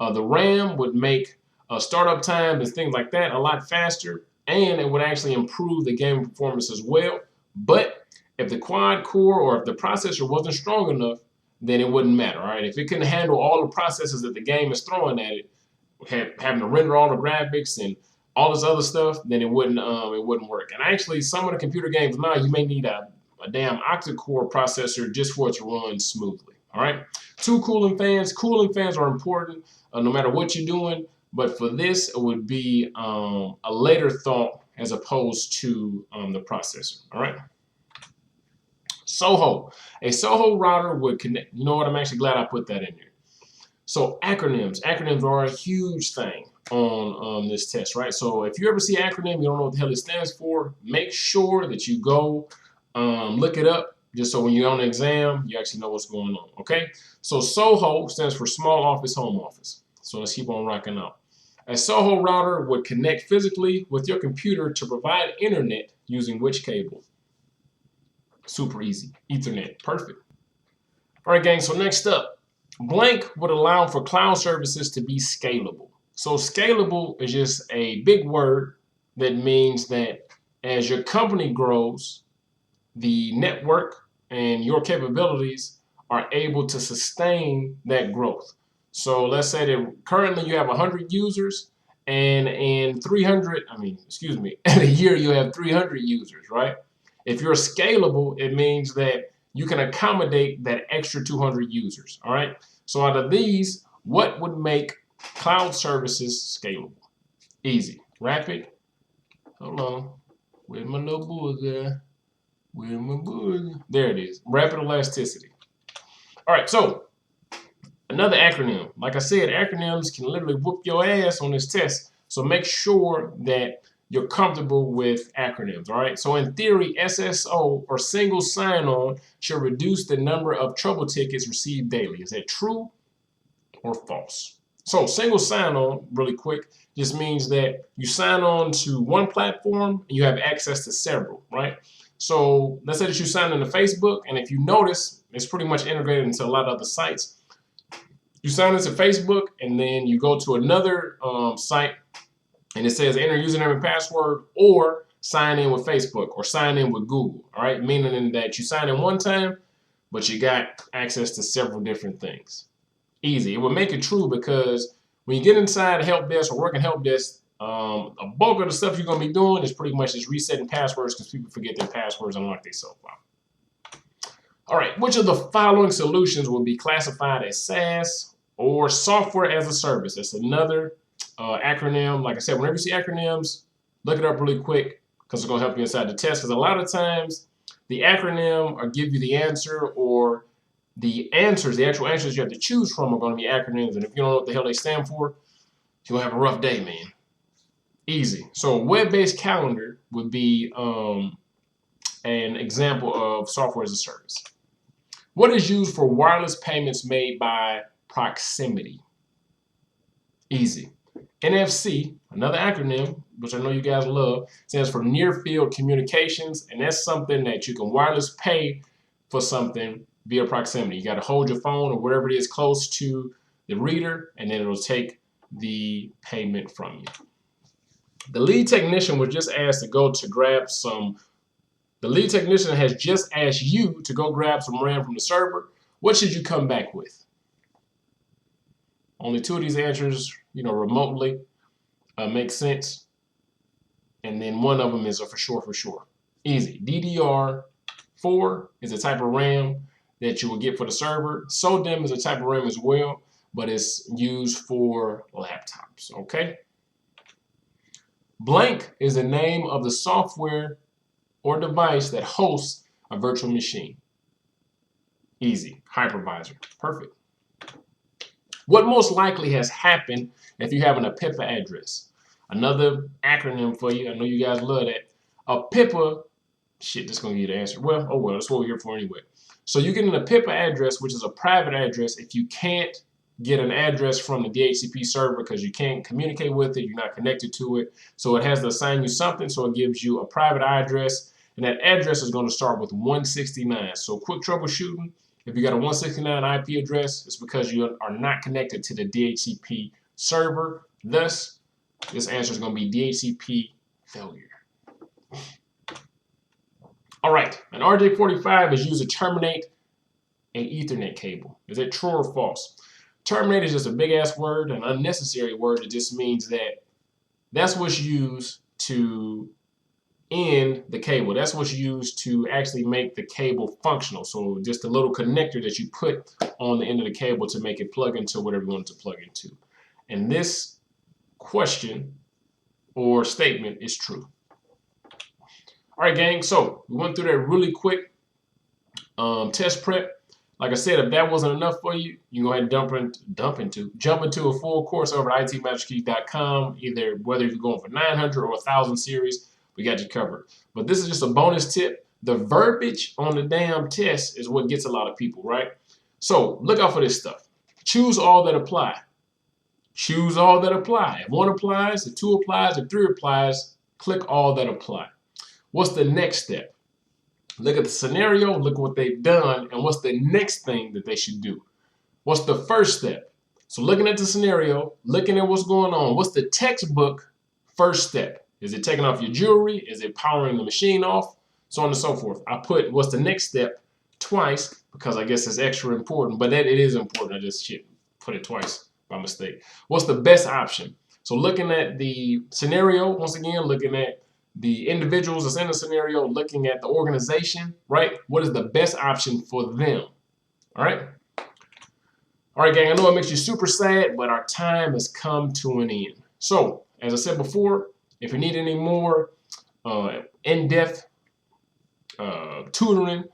The RAM would make startup time and things like that a lot faster, and it would actually improve the gaming performance as well. But if the quad core or if the processor wasn't strong enough, then it wouldn't matter, all right? If it couldn't handle all the processes that the game is throwing at it, having to render all the graphics and all this other stuff, then it wouldn't work. And actually, some of the computer games now, you may need a damn octa-core processor just for it to run smoothly, all right? 2 cooling fans. Cooling fans are important no matter what you're doing, but for this, it would be a later thought as opposed to the processor, all right? SOHO. A SOHO router would connect. You know what? I'm actually glad I put that in there. So acronyms. Acronyms are a huge thing on this test, right? So if you ever see an acronym, you don't know what the hell it stands for, make sure that you go look it up, just so when you're on the exam, you actually know what's going on, okay? So SOHO stands for Small Office Home Office. So let's keep on rocking out. A SOHO router would connect physically with your computer to provide internet using which cable? Super easy. Ethernet. Perfect. All right, gang. So next up, blank would allow for cloud services to be scalable. So scalable is just a big word that means that as your company grows, the network and your capabilities are able to sustain that growth. So let's say that currently you have 100 users, and in in a year you have 300 users, right? If you're scalable, it means that you can accommodate that extra 200 users, all right? So out of these, what would make cloud services scalable? Easy. Rapid. Hold on. Where's my little bullseye? Where's my bullseye? There it is. Rapid elasticity. All right, so another acronym. Like I said, acronyms can literally whoop your ass on this test. So make sure that you're comfortable with acronyms, all right? So in theory, SSO, or single sign-on, should reduce the number of trouble tickets received daily. Is that true or false? So single sign-on, really quick, just means that you sign on to one platform and you have access to several, right? So let's say that you sign into Facebook, and if you notice, it's pretty much integrated into a lot of other sites. You sign into Facebook, and then you go to another site, and it says enter username and password, or sign in with Facebook or sign in with Google, all right? Meaning that you sign in one time, but you got access to several different things. Easy. It will make it true because when you get inside a help desk or working help desk, a bulk of the stuff you're going to be doing is pretty much just resetting passwords because people forget their passwords and unlock their cell phone. All right, which of the following solutions will be classified as SaaS or software as a service? That's another acronym. Like I said, whenever you see acronyms, look it up really quick because it's going to help you inside the test. Because a lot of times the acronym will give you the answer, or the answers, the actual answers you have to choose from are going to be acronyms. And if you don't know what the hell they stand for, you're going to have a rough day, man. Easy. So a web-based calendar would be an example of software as a service. What is used for wireless payments made by proximity? Easy. NFC, another acronym, which I know you guys love, stands for Near Field Communications, and that's something that you can wireless pay for something via proximity. You got to hold your phone or whatever it is close to the reader, and then it'll take the payment from you. The lead technician was just asked to go to grab some. The lead technician has just asked you to go grab some RAM from the server. What should you come back with? Only two of these answers, remotely make sense. And then one of them is a for sure. Easy. DDR4 is a type of RAM that you will get for the server. SODIMM is a type of RAM as well, but it's used for laptops, okay? Blank is the name of the software or device that hosts a virtual machine. Easy. Hypervisor. Perfect. What most likely has happened if you have an APIPA address? Another acronym for you. I know you guys love that. APIPA, shit, that's going to give you the answer. Well, oh well, that's what we're here for anyway. So you get an APIPA address, which is a private address, if you can't get an address from the DHCP server because you can't communicate with it, you're not connected to it. So it has to assign you something, so it gives you a private address, and that address is going to start with 169. So quick troubleshooting. If you got a 169 IP address, it's because you are not connected to the DHCP server. Thus, this answer is going to be DHCP failure. All right, an RJ45 is used to terminate an Ethernet cable. Is it true or false? Terminate is just a big ass word, an unnecessary word. It just means that that's what's used to end the cable. That's what's used to actually make the cable functional. So just a little connector that you put on the end of the cable to make it plug into whatever you want it to plug into. And this question or statement is true. All right, gang. So we went through that really quick test prep. Like I said, if that wasn't enough for you, you can go ahead and jump into a full course over at itmasterkey.com. Either whether you're going for 900 or 1,000 series, we got you covered. But this is just a bonus tip. The verbiage on the damn test is what gets a lot of people, right? So look out for this stuff. Choose all that apply. Choose all that apply. If one applies, if two applies, if three applies, click all that apply. What's the next step? Look at the scenario, look at what they've done, and what's the next thing that they should do? What's the first step? So looking at the scenario, looking at what's going on, what's the textbook first step? Is it taking off your jewelry? Is it powering the machine off? So on and so forth. I put what's the next step twice because I guess it's extra important, but it is important. I just put it twice by mistake. What's the best option? So looking at the scenario, once again, looking at the individuals that's in the scenario, looking at the organization, right? What is the best option for them? All right? All right, gang, I know it makes you super sad, but our time has come to an end. So, as I said before, if you need any more in-depth tutoring,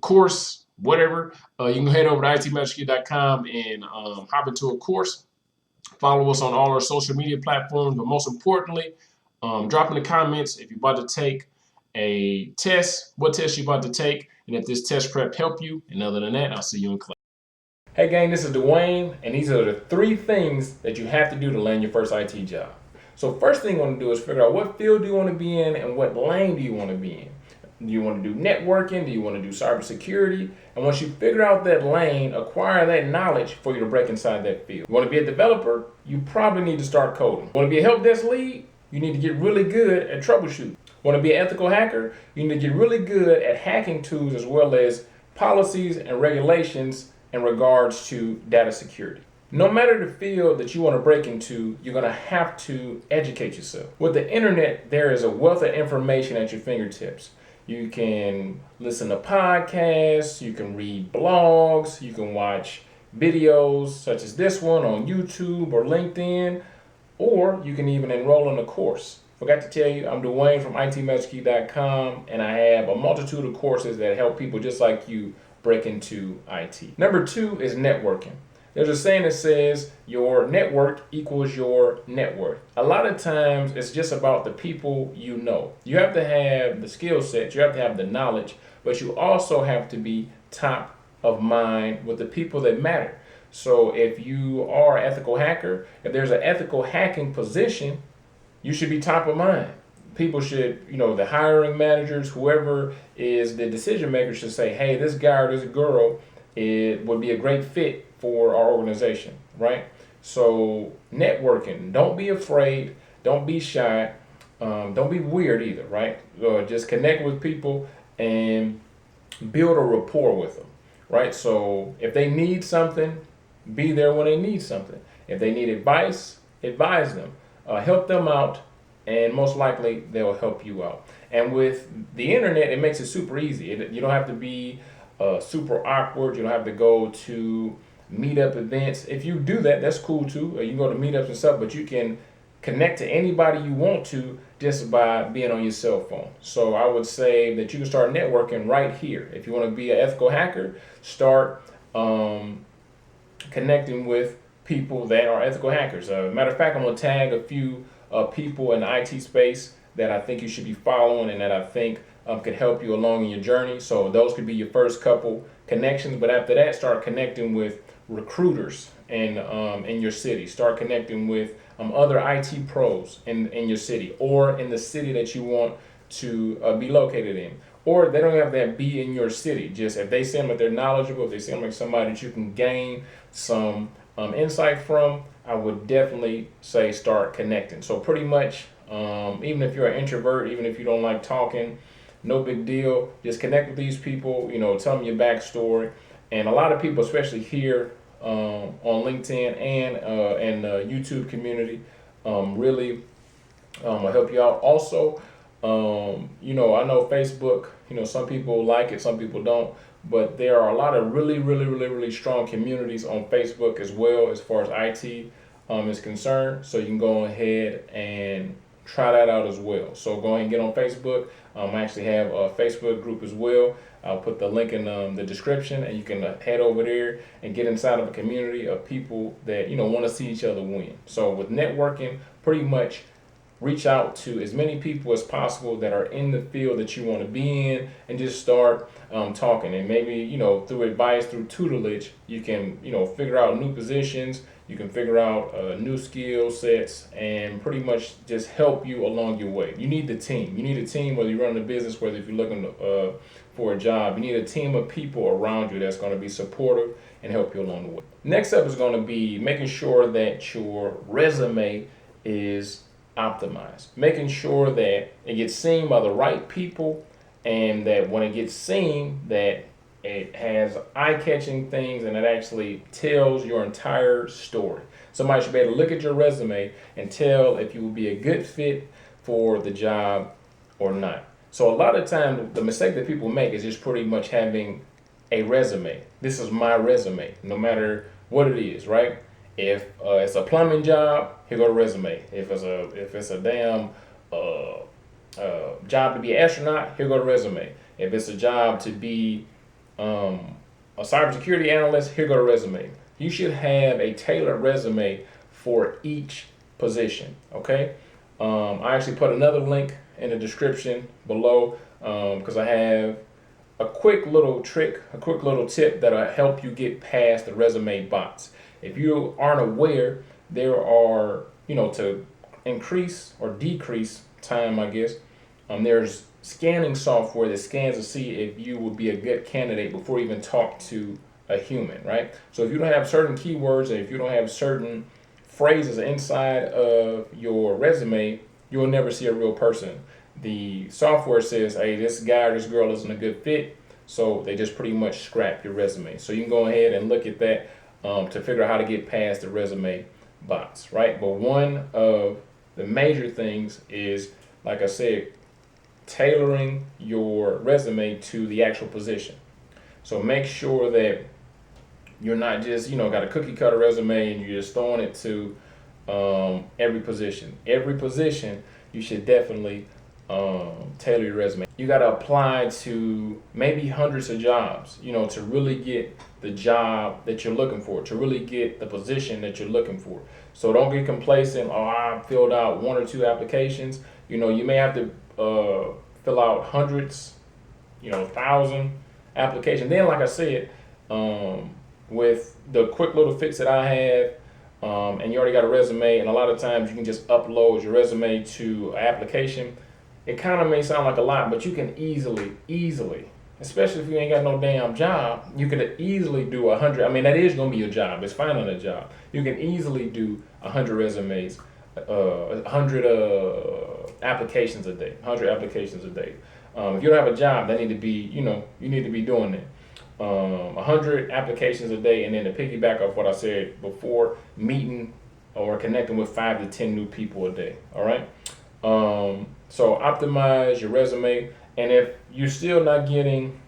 course, whatever, you can head over to itmasterkey.com and hop into a course. Follow us on all our social media platforms, but most importantly, drop in the comments if you're about to take a test, what test you're about to take, and if this test prep helped you. And other than that, I'll see you in class. Hey gang, this is Dwayne, and these are the 3 things that you have to do to land your first IT job. So first thing you want to do is figure out what field do you want to be in and what lane do you want to be in. Do you want to do networking? Do you want to do cybersecurity? And once you figure out that lane, acquire that knowledge for you to break inside that field. You want to be a developer? You probably need to start coding. You want to be a help desk lead? You need to get really good at troubleshooting. Want to be an ethical hacker? You need to get really good at hacking tools as well as policies and regulations in regards to data security. No matter the field that you want to break into, you're going to have to educate yourself. With the internet, there is a wealth of information at your fingertips. You can listen to podcasts, you can read blogs, you can watch videos such as this one on YouTube or LinkedIn, or you can even enroll in a course. Forgot to tell you, I'm Dwayne from ITMasterKey.com, and I have a multitude of courses that help people just like you break into IT. Number 2 is networking. There's a saying that says your network equals your net worth. A lot of times it's just about the people you know. You have to have the skill sets, you have to have the knowledge, but you also have to be top of mind with the people that matter. So if you are an ethical hacker, if there's an ethical hacking position, you should be top of mind. People should, the hiring managers, whoever is the decision maker should say, hey, this guy or this girl, it would be a great fit for our organization, right? So networking, don't be afraid, don't be shy, don't be weird either, right? Just connect with people and build a rapport with them, right? So if they need something, be there when they need something. If they need advice, advise them. Help them out, and most likely they'll help you out. And with the internet, it makes it super easy. You don't have to be super awkward. You don't have to go to meetup events. If you do that, that's cool too. You can go to meetups and stuff, but you can connect to anybody you want to just by being on your cell phone. So I would say that you can start networking right here. If you want to be an ethical hacker, start connecting with people that are ethical hackers. Matter of fact, I'm going to tag a few people in the IT space that I think you should be following and that I think could help you along in your journey. So those could be your first couple connections, but after that, start connecting with recruiters in your city. Start connecting with other IT pros in your city or in the city that you want to be located in. Or they don't have that be in your city. Just if they seem like they're knowledgeable, if they seem like somebody that you can gain some insight from, I would definitely say start connecting. So pretty much, even if you're an introvert, even if you don't like talking, no big deal. Just connect with these people, tell them your backstory. And a lot of people, especially here on LinkedIn and the YouTube community, really will help you out. Also, I know Facebook, some people like it, some people don't. But there are a lot of really strong communities on Facebook as well as far as IT is concerned. So you can go ahead and try that out as well. So go ahead and get on Facebook. I actually have a Facebook group as well. I'll put the link in the description, and you can head over there and get inside of a community of people that want to see each other win. So with networking, pretty much reach out to as many people as possible that are in the field that you want to be in, and just start talking. And maybe through advice, through tutelage, you can figure out new positions. You can figure out new skill sets and pretty much just help you along your way. You need the team. You need a team, whether you're running a business, whether if you're looking for a job. You need a team of people around you that's going to be supportive and help you along the way. Next up is going to be making sure that your resume is optimized. Making sure that it gets seen by the right people, and that when it gets seen, that it has eye-catching things and it actually tells your entire story. Somebody should be able to look at your resume and tell if you will be a good fit for the job or not. So a lot of times the mistake that people make is just pretty much having a resume. This is my resume, no matter what it is, right? If it's a plumbing job, here go the resume. If it's a damn job to be an astronaut, here go the resume. If it's a job to be a cybersecurity analyst, here go the resume. You should have a tailored resume for each position, okay? I actually put another link in the description below because I have a quick little trick, a quick little tip that'll help you get past the resume bots. If you aren't aware, there are, to increase or decrease time, I guess, there's scanning software that scans to see if you would be a good candidate before you even talk to a human, right? So if you don't have certain keywords and if you don't have certain phrases inside of your resume, you will never see a real person. the software says, hey, this guy or this girl isn't a good fit, so they just pretty much scrap your resume. So you can go ahead and look at that to figure out how to get past the resume bots, right? But one of the major things is, like I said, tailoring your resume to the actual position. So make sure that you're not just, got a cookie cutter resume and you're just throwing it to every position. Every position, you should definitely tailor your resume. You got to apply to maybe hundreds of jobs, to really get the job that you're looking for, to really get the position that you're looking for. So don't get complacent. Oh, I filled out 1 or 2 applications. You may have to fill out hundreds, 1,000 applications. Then, like I said, with the quick little fix that I have, and you already got a resume, and a lot of times you can just upload your resume to an application. It kind of may sound like a lot, but you can easily, especially if you ain't got no damn job, you could easily do 100. I mean, that is going to be your job. It's finding a job. You can easily do 100 resumes, 100 applications a day, 100 applications a day. If you don't have a job, that need to be, you need to be doing that. 100 applications a day, and then to piggyback off what I said before, meeting or connecting with 5 to 10 new people a day. All right. So optimize your resume, and if you're still not getting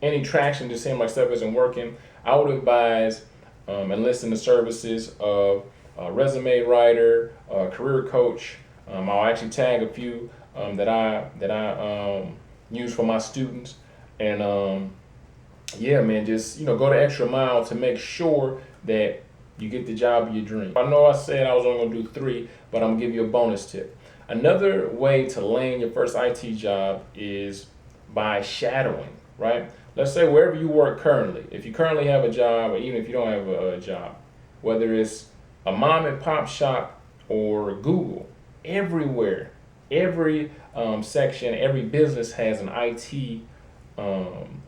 any traction, just seeing like stuff isn't working, I would advise enlisting the services of a resume writer, a career coach. I'll actually tag a few that I use for my students, and yeah, man, just go the extra mile to make sure that you get the job of your dream. I know I said I was only gonna do 3, but I'm gonna give you a bonus tip. Another way to land your first IT job is by shadowing, right? Let's say wherever you work currently, if you currently have a job, or even if you don't have a job, whether it's a mom and pop shop or Google, everywhere, every section, every business has an IT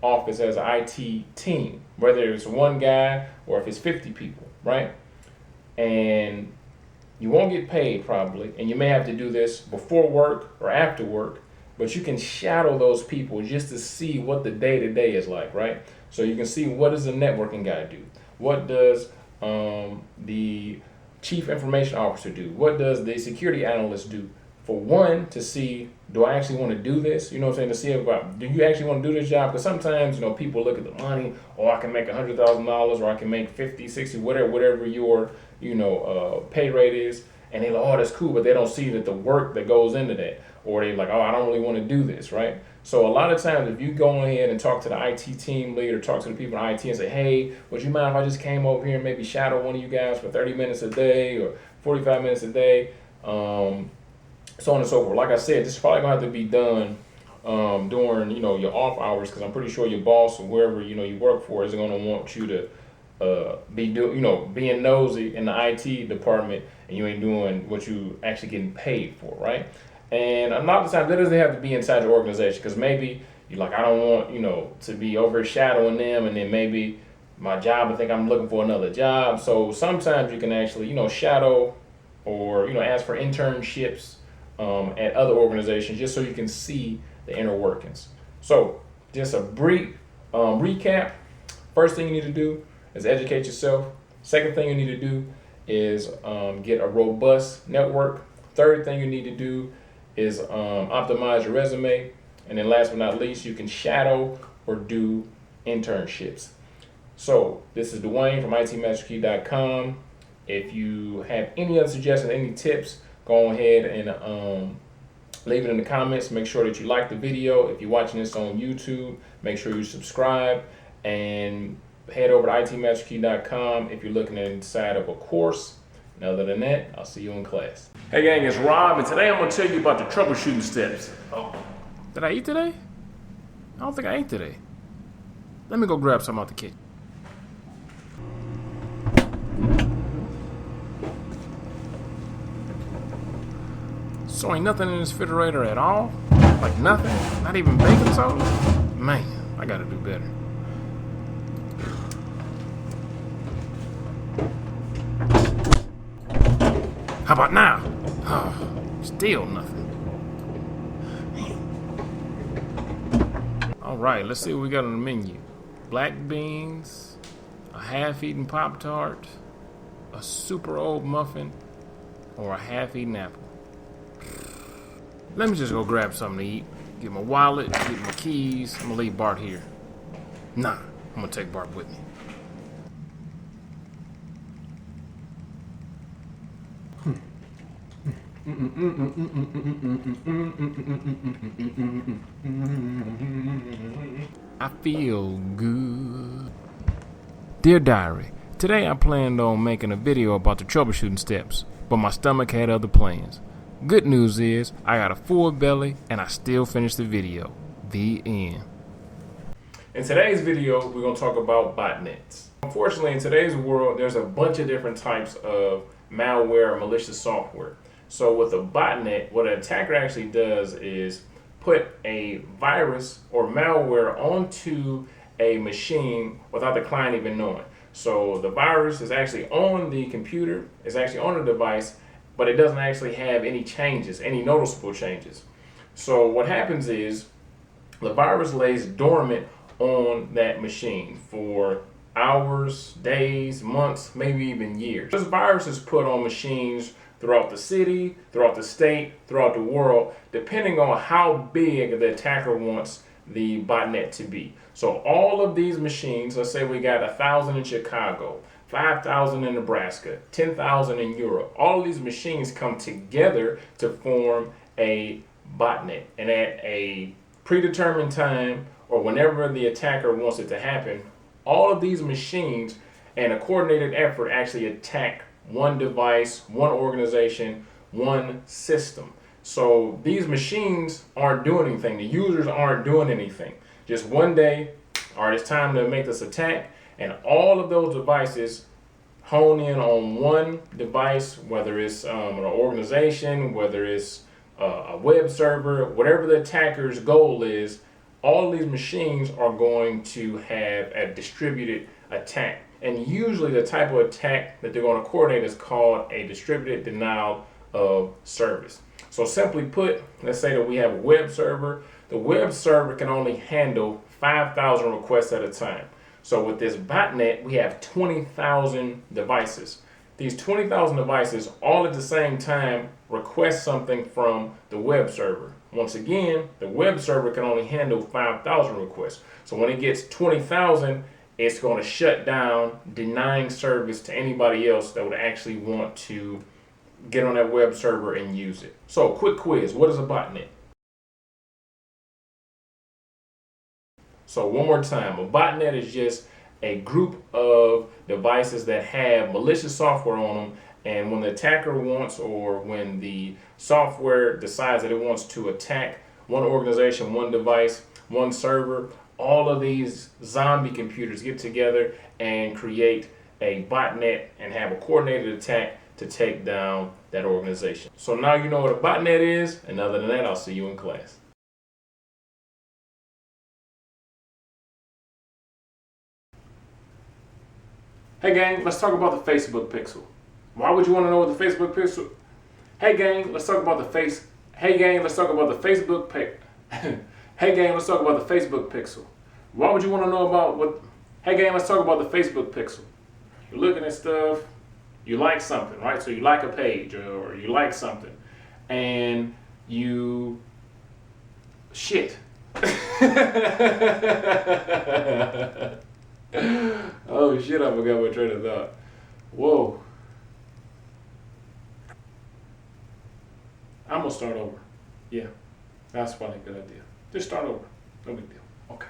office, has an IT team, whether it's one guy or if it's 50 people, right? And you won't get paid probably, and you may have to do this before work or after work, but you can shadow those people just to see what the day-to-day is like, right? So you can see, what does the networking guy do? What does the chief information officer do? What does the security analyst do? For one, to see, do I actually want to do this? You know what I'm saying? To see about, do you actually want to do this job? Because sometimes, people look at the money, or I can make $100,000, or I can make 50, 60, whatever your, pay rate is. And they're like, oh, that's cool, but they don't see that the work that goes into that. Or they're like, oh, I don't really want to do this, right? So a lot of times, if you go ahead and talk to the IT team lead or talk to the people in IT and say, hey, would you mind if I just came over here and maybe shadow one of you guys for 30 minutes a day or 45 minutes a day? So on and so forth. Like I said, this is probably gonna have to be done during your off hours, because I'm pretty sure your boss or wherever you work for is gonna want you to being nosy in the IT department, and you ain't doing what you actually getting paid for, right? And a lot of times that doesn't have to be inside your organization, because maybe you're like, I don't want to be overshadowing them, and then maybe my job, I think I'm looking for another job. So sometimes you can actually shadow or ask for internships at other organizations, just so you can see the inner workings. So just a brief recap. First thing you need to do is educate yourself. Second thing you need to do is get a robust network. Third thing you need to do is optimize your resume. And then last but not least, you can shadow or do internships. So this is Dwayne from itmasterkey.com. If you have any other suggestions, any tips, go ahead and leave it in the comments. Make sure that you like the video. If you're watching this on YouTube, make sure you subscribe, and head over to itmasterkey.com if you're looking inside of a course. And other than that, I'll see you in class. Hey gang, it's Rob, and today I'm going to tell you about the troubleshooting steps. Oh, did I eat today? I don't think I ate today. Let me go grab some out the kitchen. So ain't nothing in this refrigerator at all? Like nothing? Not even baking soda? Man, I gotta do better. How about now? Oh, still nothing. All right, let's see what we got on the menu. Black beans, a half-eaten Pop-Tart, a super old muffin, or a half-eaten apple. Let me just go grab something to eat. Get my wallet, get my keys. I'm gonna leave Bart here. Nah, I'm gonna take Bart with me. I feel good. Dear Diary, today I planned on making a video about the troubleshooting steps, but my stomach had other plans. Good news is, I got a full belly and I still finished the video. The end. In today's video, we're going to talk about botnets. Unfortunately, in today's world, there's a bunch of different types of malware or malicious software. So with a botnet, what an attacker actually does is put a virus or malware onto a machine without the client even knowing. So the virus is actually on the computer, it's actually on the device, but it doesn't actually have any changes, any noticeable changes. So what happens is the virus lays dormant on that machine for hours, days, months, maybe even years. This virus is put on machines throughout the city, throughout the state, throughout the world, depending on how big the attacker wants the botnet to be. So all of these machines, let's say we got 1,000 in Chicago, 5,000 in Nebraska, 10,000 in Europe. All of these machines come together to form a botnet. And at a predetermined time, or whenever the attacker wants it to happen, all of these machines and a coordinated effort actually attack one device, one organization, one system. So these machines aren't doing anything. The users aren't doing anything. Just one day, all right, it's time to make this attack, and all of those devices hone in on one device, whether it's an organization, whether it's a web server, whatever the attacker's goal is, all of these machines are going to have a distributed attack. And usually the type of attack that they're going to coordinate is called a distributed denial of service. So simply put, let's say that we have a web server. The web server can only handle 5,000 requests at a time. So with this botnet, we have 20,000 devices. These 20,000 devices all at the same time request something from the web server. Once again, the web server can only handle 5,000 requests. So when it gets 20,000, it's going to shut down, denying service to anybody else that would actually want to get on that web server and use it. So quick quiz, what is a botnet? So one more time, a botnet is just a group of devices that have malicious software on them, and when the attacker wants, or when the software decides that it wants to attack one organization, one device, one server, all of these zombie computers get together and create a botnet and have a coordinated attack to take down that organization. So now you know what a botnet is, and other than that, I'll see you in class. Hey gang, let's talk about the Facebook pixel. Why would you want to know what the Facebook pixel? Hey gang, let's talk about the Hey gang, let's talk about the Facebook Hey gang, let's talk about the Facebook pixel. Why would you want to know about what? Hey gang, let's talk about the Facebook pixel. You're looking at stuff, you like something, right? So you like a page or you like something, and you shit. Oh shit, I forgot my train of thought. Whoa. I'm gonna start over. Yeah, that's probably a good idea. Just start over. No big deal. Okay.